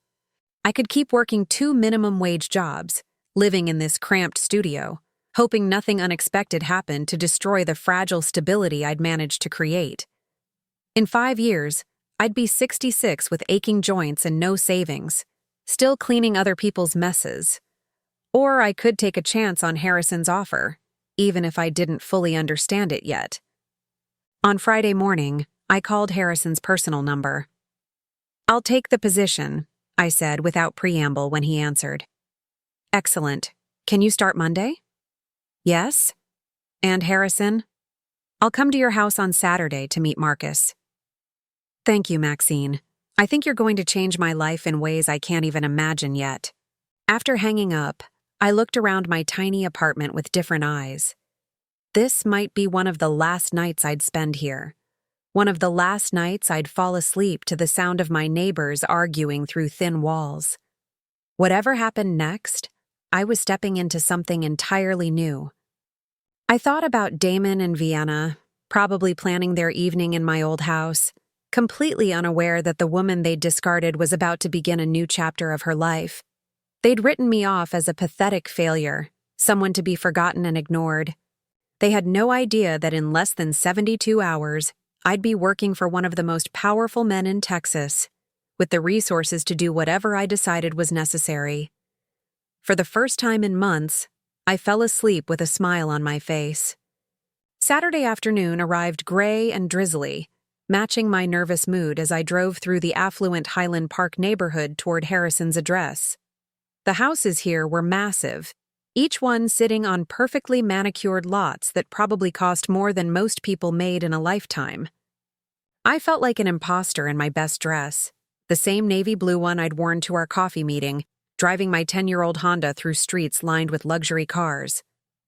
I could keep working 2 minimum wage jobs, living in this cramped studio, hoping nothing unexpected happened to destroy the fragile stability I'd managed to create. In 5 years, I'd be 66 with aching joints and no savings, still cleaning other people's messes. Or I could take a chance on Harrison's offer, even if I didn't fully understand it yet. On Friday morning, I called Harrison's personal number. "I'll take the position," I said without preamble when he answered. "Excellent. Can you start Monday?" "Yes." "And Harrison?" "I'll come to your house on Saturday to meet Marcus." "Thank you, Maxine. I think you're going to change my life in ways I can't even imagine yet." After hanging up, I looked around my tiny apartment with different eyes. This might be one of the last nights I'd spend here. One of the last nights I'd fall asleep to the sound of my neighbors arguing through thin walls. Whatever happened next, I was stepping into something entirely new. I thought about Damon and Vienna, probably planning their evening in my old house, completely unaware that the woman they'd discarded was about to begin a new chapter of her life. They'd written me off as a pathetic failure, someone to be forgotten and ignored. They had no idea that in less than 72 hours, I'd be working for one of the most powerful men in Texas, with the resources to do whatever I decided was necessary. For the first time in months, I fell asleep with a smile on my face. Saturday afternoon arrived gray and drizzly, matching my nervous mood as I drove through the affluent Highland Park neighborhood toward Harrison's address. The houses here were massive, each one sitting on perfectly manicured lots that probably cost more than most people made in a lifetime. I felt like an imposter in my best dress, the same navy blue one I'd worn to our coffee meeting, driving my 10-year-old Honda through streets lined with luxury cars.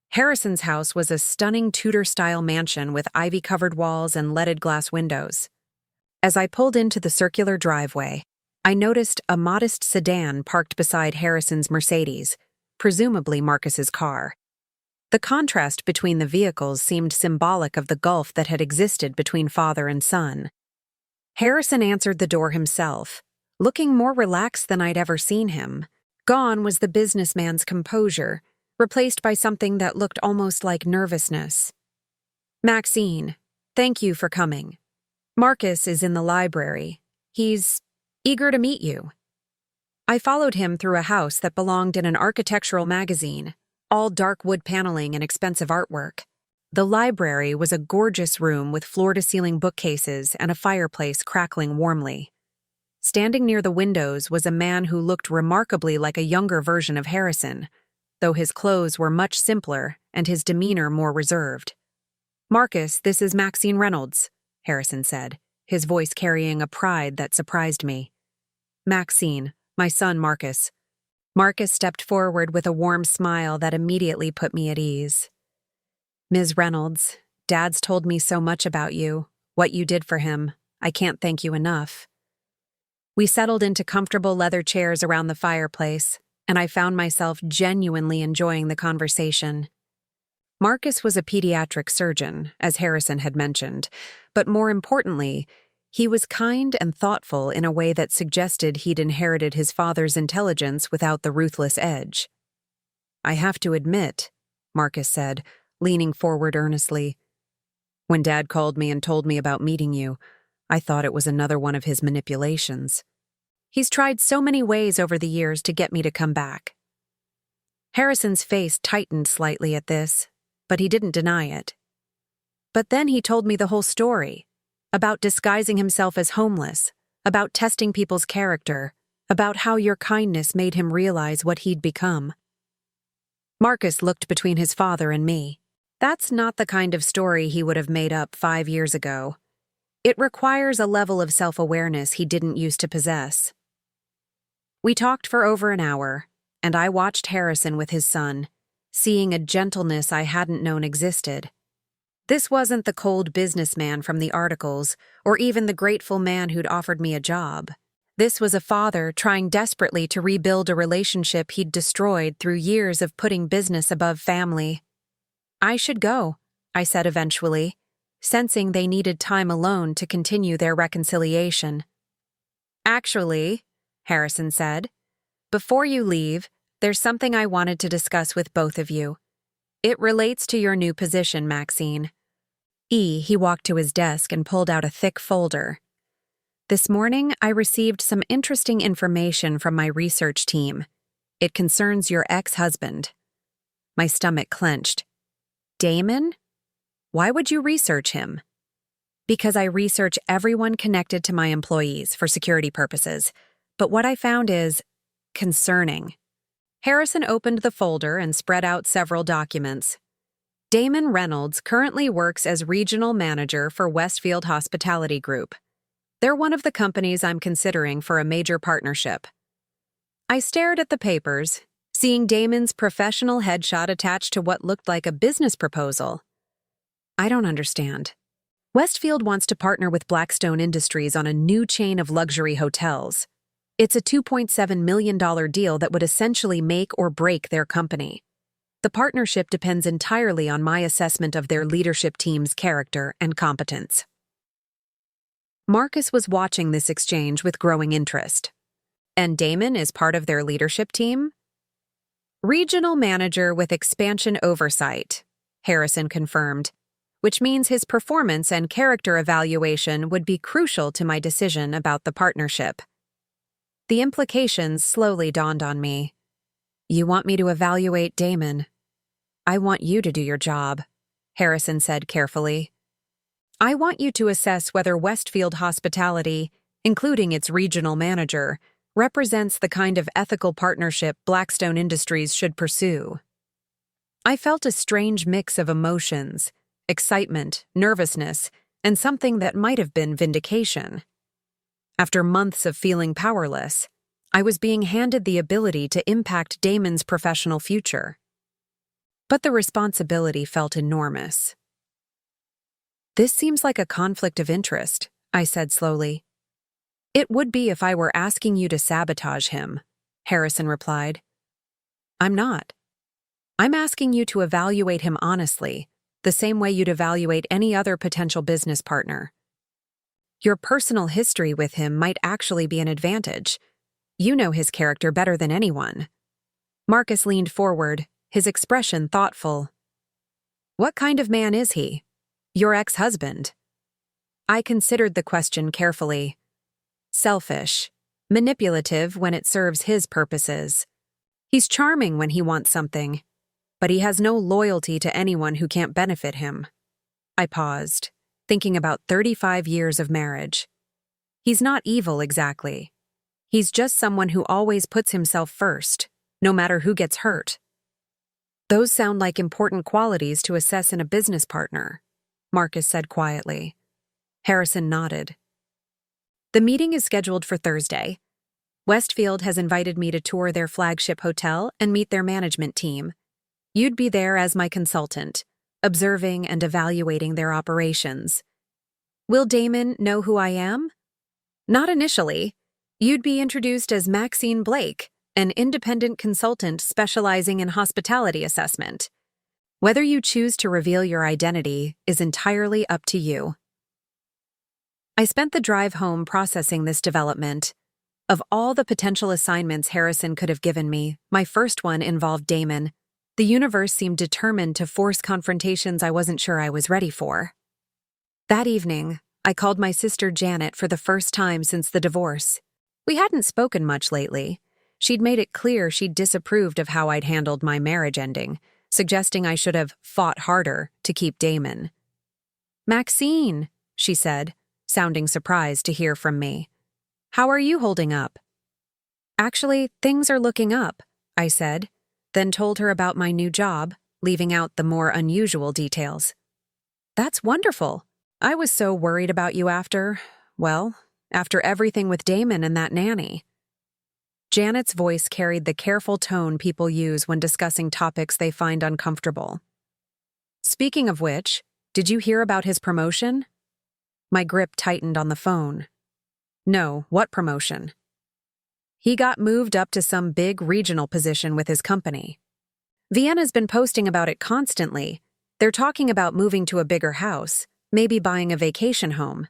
Harrison's house was a stunning Tudor-style mansion with ivy-covered walls and leaded glass windows. As I pulled into the circular driveway, I noticed a modest sedan parked beside Harrison's Mercedes, presumably Marcus's car. The contrast between the vehicles seemed symbolic of the gulf that had existed between father and son. Harrison answered the door himself, looking more relaxed than I'd ever seen him. Gone was the businessman's composure, replaced by something that looked almost like nervousness. "Maxine, thank you for coming. Marcus is in the library. He's eager to meet you." I followed him through a house that belonged in an architectural magazine, all dark wood paneling and expensive artwork. The library was a gorgeous room with floor-to-ceiling bookcases and a fireplace crackling warmly. Standing near the windows was a man who looked remarkably like a younger version of Harrison, though his clothes were much simpler and his demeanor more reserved. "Marcus, this is Maxine Reynolds," Harrison said, his voice carrying a pride that surprised me. "Maxine, my son Marcus." Marcus stepped forward with a warm smile that immediately put me at ease. "Ms. Reynolds, Dad's told me so much about you, what you did for him. I can't thank you enough." We settled into comfortable leather chairs around the fireplace, and I found myself genuinely enjoying the conversation. Marcus was a pediatric surgeon, as Harrison had mentioned, but more importantly, he was kind and thoughtful in a way that suggested he'd inherited his father's intelligence without the ruthless edge. "I have to admit," Marcus said, leaning forward earnestly, "when Dad called me and told me about meeting you, I thought it was another one of his manipulations. He's tried so many ways over the years to get me to come back." Harrison's face tightened slightly at this, but he didn't deny it. "But then he told me the whole story, about disguising himself as homeless, about testing people's character, about how your kindness made him realize what he'd become." Marcus looked between his father and me. That's not the kind of story he would have made up 5 years ago. It requires a level of self-awareness he didn't used to possess. We talked for over an hour, and I watched Harrison with his son, seeing a gentleness I hadn't known existed. This wasn't the cold businessman from the articles, or even the grateful man who'd offered me a job. This was a father trying desperately to rebuild a relationship he'd destroyed through years of putting business above family. "I should go," I said eventually, sensing they needed time alone to continue their reconciliation. "Actually," Harrison said, "before you leave, there's something I wanted to discuss with both of you. It relates to your new position, Maxine." He walked to his desk and pulled out a thick folder. "This morning, I received some interesting information from my research team. It concerns your ex-husband." My stomach clenched. "Damon? Why would you research him?" "Because I research everyone connected to my employees for security purposes, but what I found is concerning." Harrison opened the folder and spread out several documents. "Damon Reynolds currently works as regional manager for Westfield Hospitality Group. They're one of the companies I'm considering for a major partnership." I stared at the papers, seeing Damon's professional headshot attached to what looked like a business proposal. "I don't understand." "Westfield wants to partner with Blackstone Industries on a new chain of luxury hotels. It's a $2.7 million deal that would essentially make or break their company. The partnership depends entirely on my assessment of their leadership team's character and competence." Marcus was watching this exchange with growing interest. "And Damon is part of their leadership team?" "Regional manager with expansion oversight," Harrison confirmed, "which means his performance and character evaluation would be crucial to my decision about the partnership." The implications slowly dawned on me. "You want me to evaluate Damon?" "I want you to do your job," Harrison said carefully. "I want you to assess whether Westfield Hospitality, including its regional manager, represents the kind of ethical partnership Blackstone Industries should pursue." I felt a strange mix of emotions, excitement, nervousness, and something that might have been vindication. After months of feeling powerless, I was being handed the ability to impact Damon's professional future. But the responsibility felt enormous. "This seems like a conflict of interest," I said slowly. "It would be if I were asking you to sabotage him," Harrison replied. "I'm not. I'm asking you to evaluate him honestly, the same way you'd evaluate any other potential business partner. Your personal history with him might actually be an advantage. You know his character better than anyone." Marcus leaned forward, his expression thoughtful. "What kind of man is he? Your ex-husband?" I considered the question carefully. "Selfish, manipulative when it serves his purposes. He's charming when he wants something. but he has no loyalty to anyone who can't benefit him. I paused, thinking about 35 years of marriage. He's not evil exactly. He's just someone who always puts himself first, no matter who gets hurt. Those sound like important qualities to assess in a business partner, Marcus said quietly. Harrison nodded. The meeting is scheduled for Thursday. Westfield has invited me to tour their flagship hotel and meet their management team. You'd be there as my consultant, observing and evaluating their operations. Will Damon know who I am? Not initially. You'd be introduced as Maxine Blake, an independent consultant specializing in hospitality assessment. Whether you choose to reveal your identity is entirely up to you. I spent the drive home processing this development. Of all the potential assignments Harrison could have given me, my first one involved Damon. The universe seemed determined to force confrontations I wasn't sure I was ready for. That evening, I called my sister Janet for the first time since the divorce. We hadn't spoken much lately. She'd made it clear she'd disapproved of how I'd handled my marriage ending, suggesting I should have fought harder to keep Damon. "Maxine," she said, sounding surprised to hear from me. "How are you holding up?" "Actually, things are looking up," I said, then told her about my new job, leaving out the more unusual details. "That's wonderful. I was so worried about you after everything with Damon and that nanny." Janet's voice carried the careful tone people use when discussing topics they find uncomfortable. "Speaking of which, did you hear about his promotion?" My grip tightened on the phone. "No, what promotion?" "He got moved up to some big regional position with his company. Vienna's been posting about it constantly. They're talking about moving to a bigger house, maybe buying a vacation home.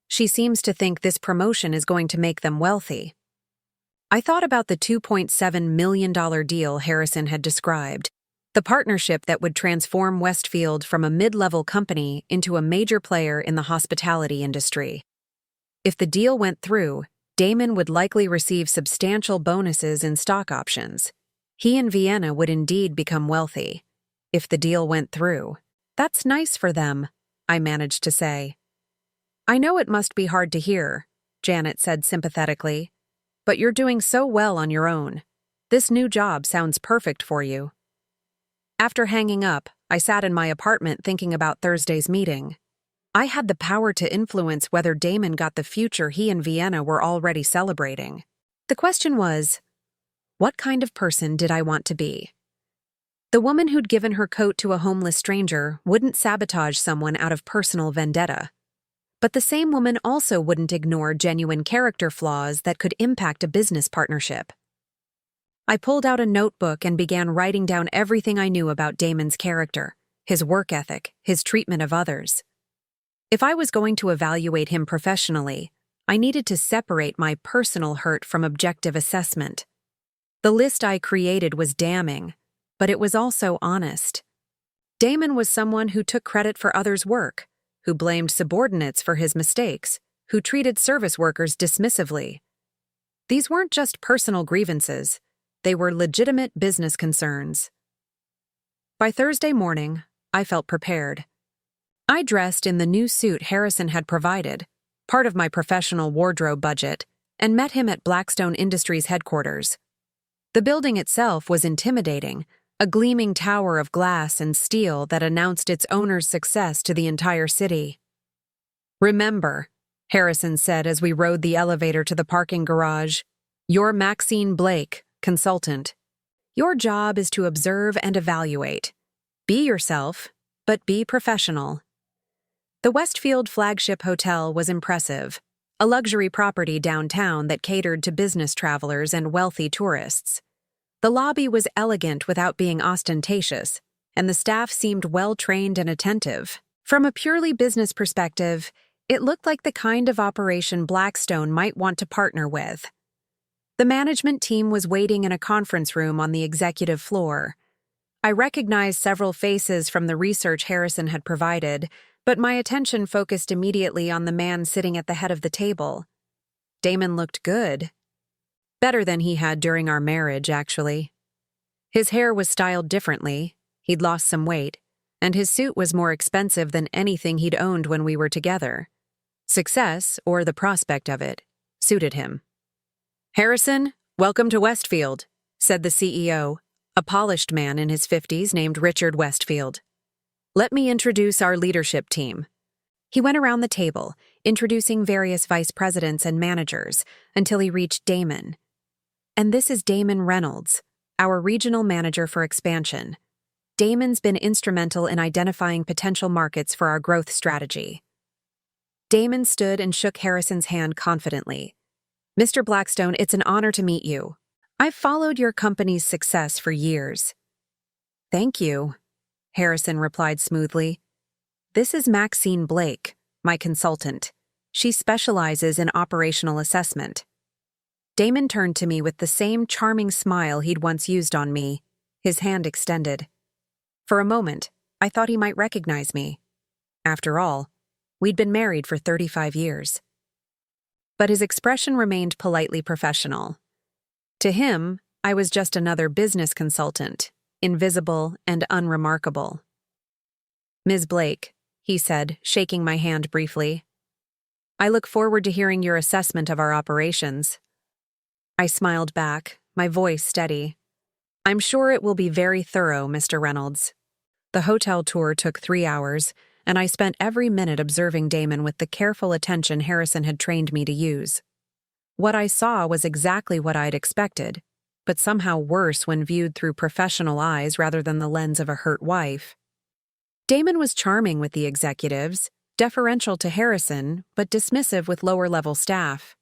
She seems to think this promotion is going to make them wealthy." I thought about the $2.7 million deal Harrison had described, the partnership that would transform Westfield from a mid-level company into a major player in the hospitality industry. If the deal went through, Damon would likely receive substantial bonuses and stock options. He and Vienna would indeed become wealthy. If the deal went through. "That's nice for them," I managed to say. "I know it must be hard to hear," Janet said sympathetically, "but you're doing so well on your own. This new job sounds perfect for you." After hanging up, I sat in my apartment thinking about Thursday's meeting. I had the power to influence whether Damon got the future he and Vienna were already celebrating. The question was, what kind of person did I want to be? The woman who'd given her coat to a homeless stranger wouldn't sabotage someone out of personal vendetta. But the same woman also wouldn't ignore genuine character flaws that could impact a business partnership. I pulled out a notebook and began writing down everything I knew about Damon's character, his work ethic, his treatment of others. If I was going to evaluate him professionally, I needed to separate my personal hurt from objective assessment. The list I created was damning, but it was also honest. Damon was someone who took credit for others' work, who blamed subordinates for his mistakes, who treated service workers dismissively. These weren't just personal grievances, they were legitimate business concerns. By Thursday morning, I felt prepared. I dressed in the new suit Harrison had provided, part of my professional wardrobe budget, and met him at Blackstone Industries headquarters. The building itself was intimidating, a gleaming tower of glass and steel that announced its owner's success to the entire city. "Remember," Harrison said as we rode the elevator to the parking garage, "you're Maxine Blake, consultant. Your job is to observe and evaluate. Be yourself, but be professional." The Westfield flagship hotel was impressive, a luxury property downtown that catered to business travelers and wealthy tourists. The lobby was elegant without being ostentatious, and the staff seemed well-trained and attentive. From a purely business perspective, it looked like the kind of operation Blackstone might want to partner with. The management team was waiting in a conference room on the executive floor. I recognized several faces from the research Harrison had provided, but my attention focused immediately on the man sitting at the head of the table. Damon looked good. Better than he had during our marriage, actually. His hair was styled differently. He'd lost some weight, and his suit was more expensive than anything he'd owned when we were together. Success, or the prospect of it, suited him. "Harrison, welcome to Westfield," said the CEO, a polished man in his 50s named Richard Westfield. "Let me introduce our leadership team." He went around the table, introducing various vice presidents and managers, until he reached Damon. "And this is Damon Reynolds, our regional manager for expansion. Damon's been instrumental in identifying potential markets for our growth strategy." Damon stood and shook Harrison's hand confidently. "Mr. Blackstone, it's an honor to meet you. I've followed your company's success for years." "Thank you," Harrison replied smoothly. "This is Maxine Blake, my consultant. She specializes in operational assessment." Damon turned to me with the same charming smile he'd once used on me, his hand extended. For a moment, I thought he might recognize me. After all, we'd been married for 35 years. But his expression remained politely professional. To him, I was just another business consultant, invisible and unremarkable. "Ms. Blake," he said, shaking my hand briefly, "I look forward to hearing your assessment of our operations." I smiled back, my voice steady. "I'm sure it will be very thorough, Mr. Reynolds." The hotel tour took 3 hours, and I spent every minute observing Damon with the careful attention Harrison had trained me to use. What I saw was exactly what I'd expected, but somehow worse when viewed through professional eyes rather than the lens of a hurt wife. Damon was charming with the executives, deferential to Harrison, but dismissive with lower-level staff.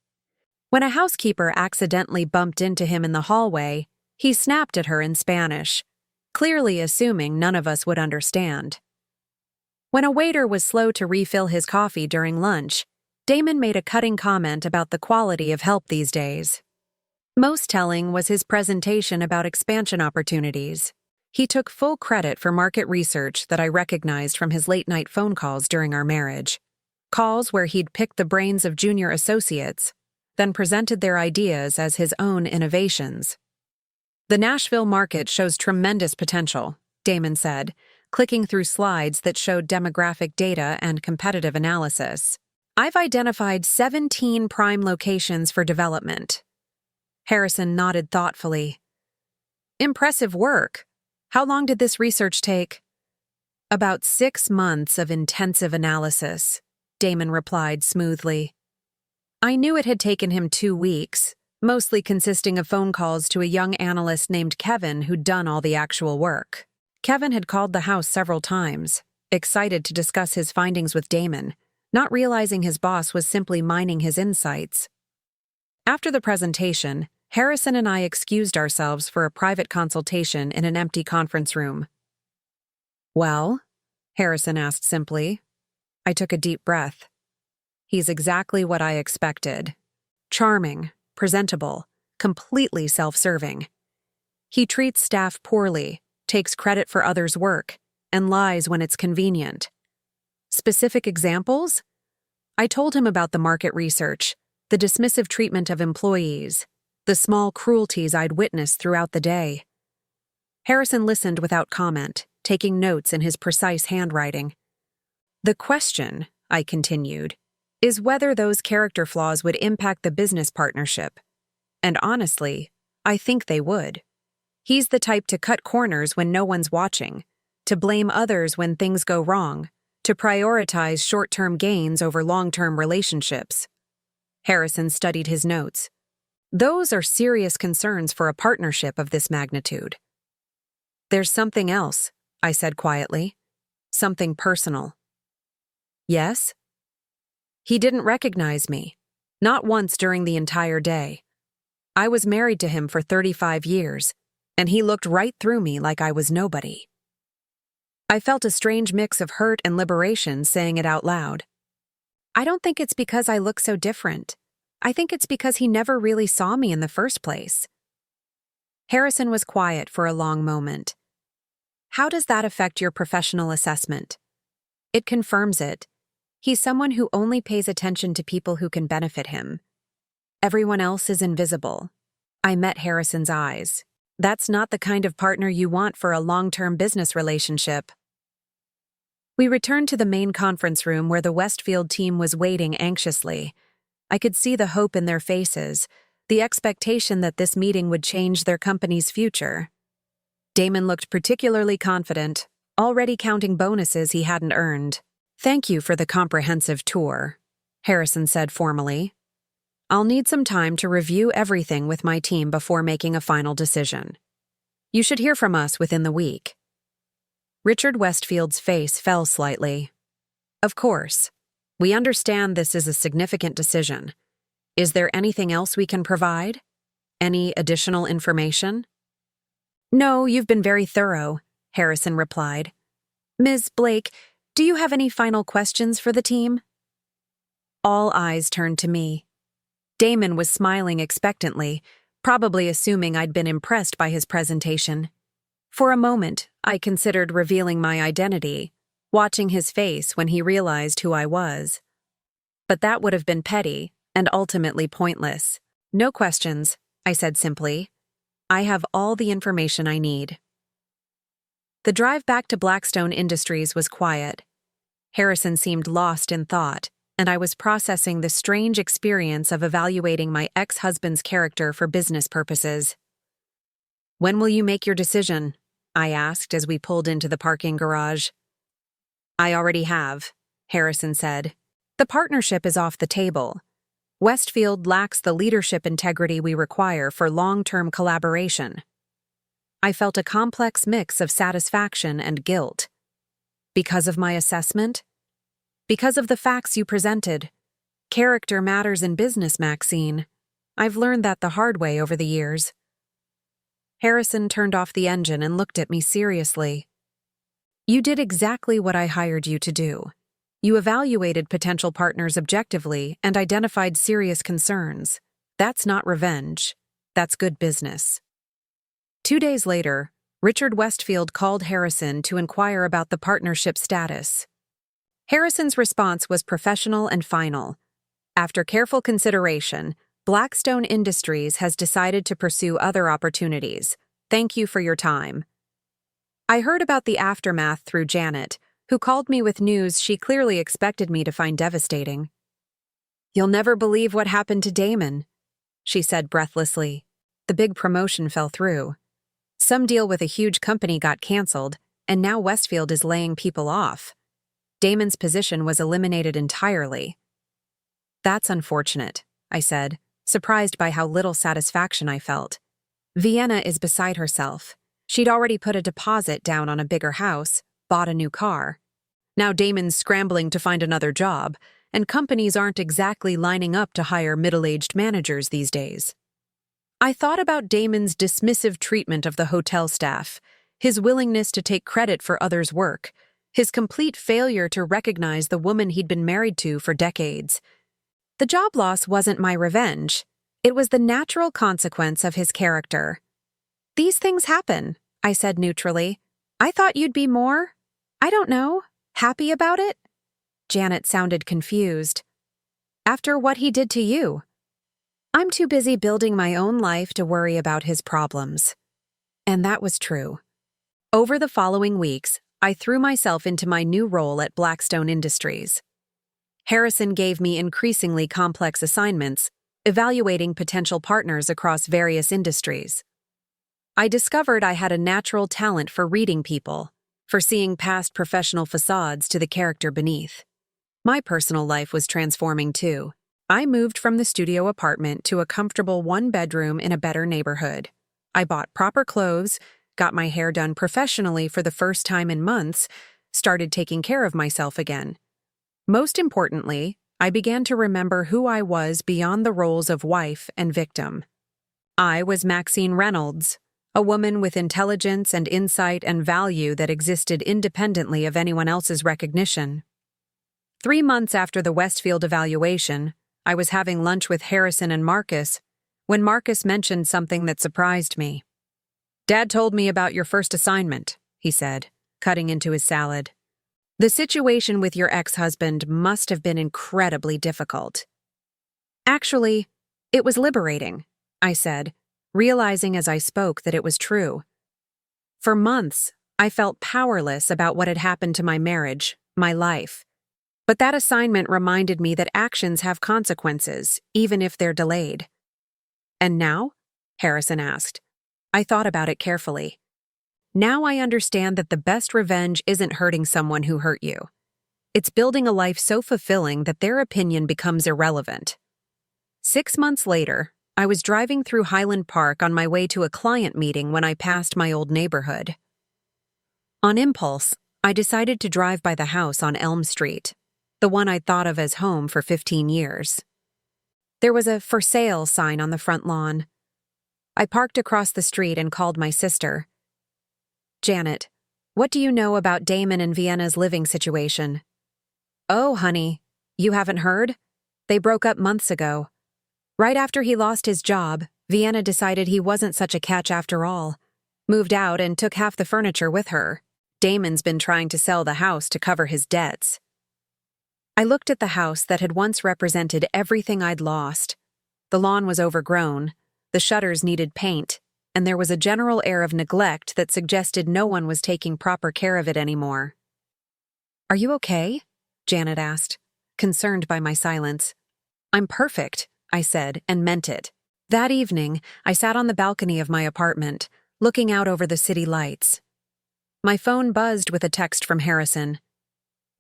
When a housekeeper accidentally bumped into him in the hallway, he snapped at her in Spanish, clearly assuming none of us would understand. When a waiter was slow to refill his coffee during lunch, Damon made a cutting comment about the quality of help these days. Most telling was his presentation about expansion opportunities. He took full credit for market research that I recognized from his late-night phone calls during our marriage. Calls where he'd picked the brains of junior associates, then presented their ideas as his own innovations. "The Nashville market shows tremendous potential," Damon said, clicking through slides that showed demographic data and competitive analysis. "I've identified 17 prime locations for development." Harrison nodded thoughtfully. "Impressive work. How long did this research take?" "About 6 months of intensive analysis," Damon replied smoothly. I knew it had taken him 2 weeks, mostly consisting of phone calls to a young analyst named Kevin who'd done all the actual work. Kevin had called the house several times, excited to discuss his findings with Damon, not realizing his boss was simply mining his insights. After the presentation, Harrison and I excused ourselves for a private consultation in an empty conference room. "Well?" Harrison asked simply. I took a deep breath. He's exactly what I expected. Charming, presentable, completely self-serving. He treats staff poorly, takes credit for others' work, and lies when it's convenient. Specific examples? I told him about the market research, the dismissive treatment of employees, the small cruelties I'd witnessed throughout the day. Harrison listened without comment, taking notes in his precise handwriting. "The question," I continued, "is whether those character flaws would impact the business partnership. And honestly, I think they would. He's the type to cut corners when no one's watching, to blame others when things go wrong, to prioritize short-term gains over long-term relationships." Harrison studied his notes. "Those are serious concerns for a partnership of this magnitude." "There's something else," I said quietly. "Something personal." "Yes?" "He didn't recognize me. Not once during the entire day. I was married to him for 35 years, and he looked right through me like I was nobody." I felt a strange mix of hurt and liberation saying it out loud. "I don't think it's because I look so different. I think it's because he never really saw me in the first place." Harrison was quiet for a long moment. "How does that affect your professional assessment?" "It confirms it. He's someone who only pays attention to people who can benefit him. Everyone else is invisible." I met Harrison's eyes. That's not the kind of partner you want for a long-term business relationship. We returned to the main conference room where the Westfield team was waiting anxiously. I could see the hope in their faces, the expectation that this meeting would change their company's future. Damon looked particularly confident, already counting bonuses he hadn't earned. "Thank you for the comprehensive tour," Harrison said formally. "I'll need some time to review everything with my team before making a final decision. You should hear from us within the week." Richard Westfield's face fell slightly. "Of course. We understand this is a significant decision. Is there anything else we can provide? Any additional information?" "No, you've been very thorough," Harrison replied. "Ms. Blake, do you have any final questions for the team?" All eyes turned to me. Damon was smiling expectantly, probably assuming I'd been impressed by his presentation. For a moment, I considered revealing my identity, watching his face when he realized who I was. But that would have been petty and ultimately pointless. "No questions," I said simply. "I have all the information I need." The drive back to Blackstone Industries was quiet. Harrison seemed lost in thought, and I was processing the strange experience of evaluating my ex-husband's character for business purposes. "When will you make your decision?" I asked as we pulled into the parking garage. "I already have," Harrison said. "The partnership is off the table. Westfield lacks the leadership integrity we require for long-term collaboration." I felt a complex mix of satisfaction and guilt. Because of my assessment? Because of the facts you presented. Character matters in business, Maxine. I've learned that the hard way over the years. Harrison turned off the engine and looked at me seriously. "You did exactly what I hired you to do. You evaluated potential partners objectively and identified serious concerns. That's not revenge. That's good business." 2 days later, Richard Westfield called Harrison to inquire about the partnership status. Harrison's response was professional and final. "After careful consideration, Blackstone Industries has decided to pursue other opportunities. Thank you for your time." I heard about the aftermath through Janet, who called me with news she clearly expected me to find devastating. "You'll never believe what happened to Damon," she said breathlessly. "The big promotion fell through. Some deal with a huge company got canceled, and now Westfield is laying people off. Damon's position was eliminated entirely." "That's unfortunate," I said, surprised by how little satisfaction I felt. Vienna is beside herself. She'd already put a deposit down on a bigger house, bought a new car. Now Damon's scrambling to find another job, and companies aren't exactly lining up to hire middle-aged managers these days. I thought about Damon's dismissive treatment of the hotel staff, his willingness to take credit for others' work, his complete failure to recognize the woman he'd been married to for decades. The job loss wasn't my revenge. It was the natural consequence of his character. "These things happen," I said neutrally. "I thought you'd be more, I don't know, happy about it?" Janet sounded confused. "After what he did to you?" "I'm too busy building my own life to worry about his problems." And that was true. Over the following weeks, I threw myself into my new role at Blackstone Industries. Harrison gave me increasingly complex assignments, evaluating potential partners across various industries. I discovered I had a natural talent for reading people, for seeing past professional facades to the character beneath. My personal life was transforming too. I moved from the studio apartment to a comfortable one-bedroom in a better neighborhood. I bought proper clothes, got my hair done professionally for the first time in months, started taking care of myself again. Most importantly, I began to remember who I was beyond the roles of wife and victim. I was Maxine Reynolds, a woman with intelligence and insight and value that existed independently of anyone else's recognition. 3 months after the Westfield evaluation, I was having lunch with Harrison and Marcus when Marcus mentioned something that surprised me. "Dad told me about your first assignment," he said, cutting into his salad. "The situation with your ex-husband must have been incredibly difficult." "Actually, it was liberating," I said, realizing as I spoke that it was true. For months, I felt powerless about what had happened to my marriage, my life. But that assignment reminded me that actions have consequences, even if they're delayed. "And now?" Harrison asked. I thought about it carefully. Now I understand that the best revenge isn't hurting someone who hurt you. It's building a life so fulfilling that their opinion becomes irrelevant. 6 months later, I was driving through Highland Park on my way to a client meeting when I passed my old neighborhood. On impulse, I decided to drive by the house on Elm Street, the one I'd thought of as home for 15 years. There was a "for sale" sign on the front lawn. I parked across the street and called my sister. "Janet, what do you know about Damon and Vienna's living situation?" "Oh, honey, you haven't heard? They broke up months ago. Right after he lost his job, Vienna decided he wasn't such a catch after all. Moved out and took half the furniture with her. Damon's been trying to sell the house to cover his debts." I looked at the house that had once represented everything I'd lost. The lawn was overgrown, the shutters needed paint, and there was a general air of neglect that suggested no one was taking proper care of it anymore. "Are you okay?" Janet asked, concerned by my silence. "I'm perfect," I said, and meant it. That evening, I sat on the balcony of my apartment, looking out over the city lights. My phone buzzed with a text from Harrison.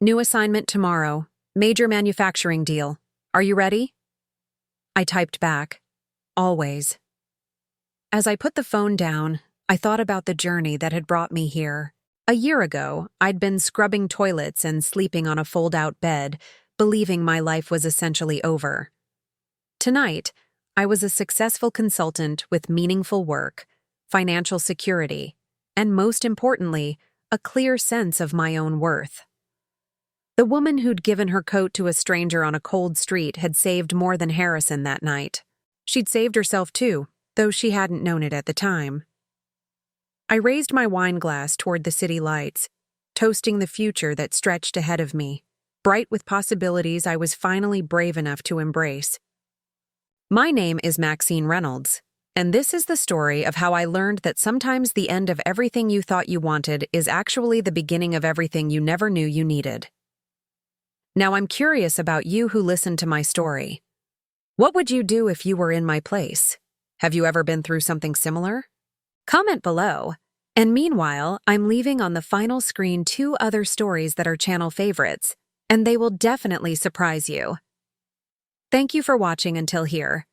"New assignment tomorrow. Major manufacturing deal. Are you ready?" I typed back, "Always." As I put the phone down, I thought about the journey that had brought me here. A year ago, I'd been scrubbing toilets and sleeping on a fold-out bed, believing my life was essentially over. Tonight, I was a successful consultant with meaningful work, financial security, and most importantly, a clear sense of my own worth. The woman who'd given her coat to a stranger on a cold street had saved more than Harrison that night. She'd saved herself too, though she hadn't known it at the time. I raised my wine glass toward the city lights, toasting the future that stretched ahead of me, bright with possibilities I was finally brave enough to embrace. My name is Maxine Reynolds, and this is the story of how I learned that sometimes the end of everything you thought you wanted is actually the beginning of everything you never knew you needed. Now I'm curious about you who listened to my story. What would you do if you were in my place? Have you ever been through something similar? Comment below. And meanwhile, I'm leaving on the final screen 2 other stories that are channel favorites, and they will definitely surprise you. Thank you for watching until here.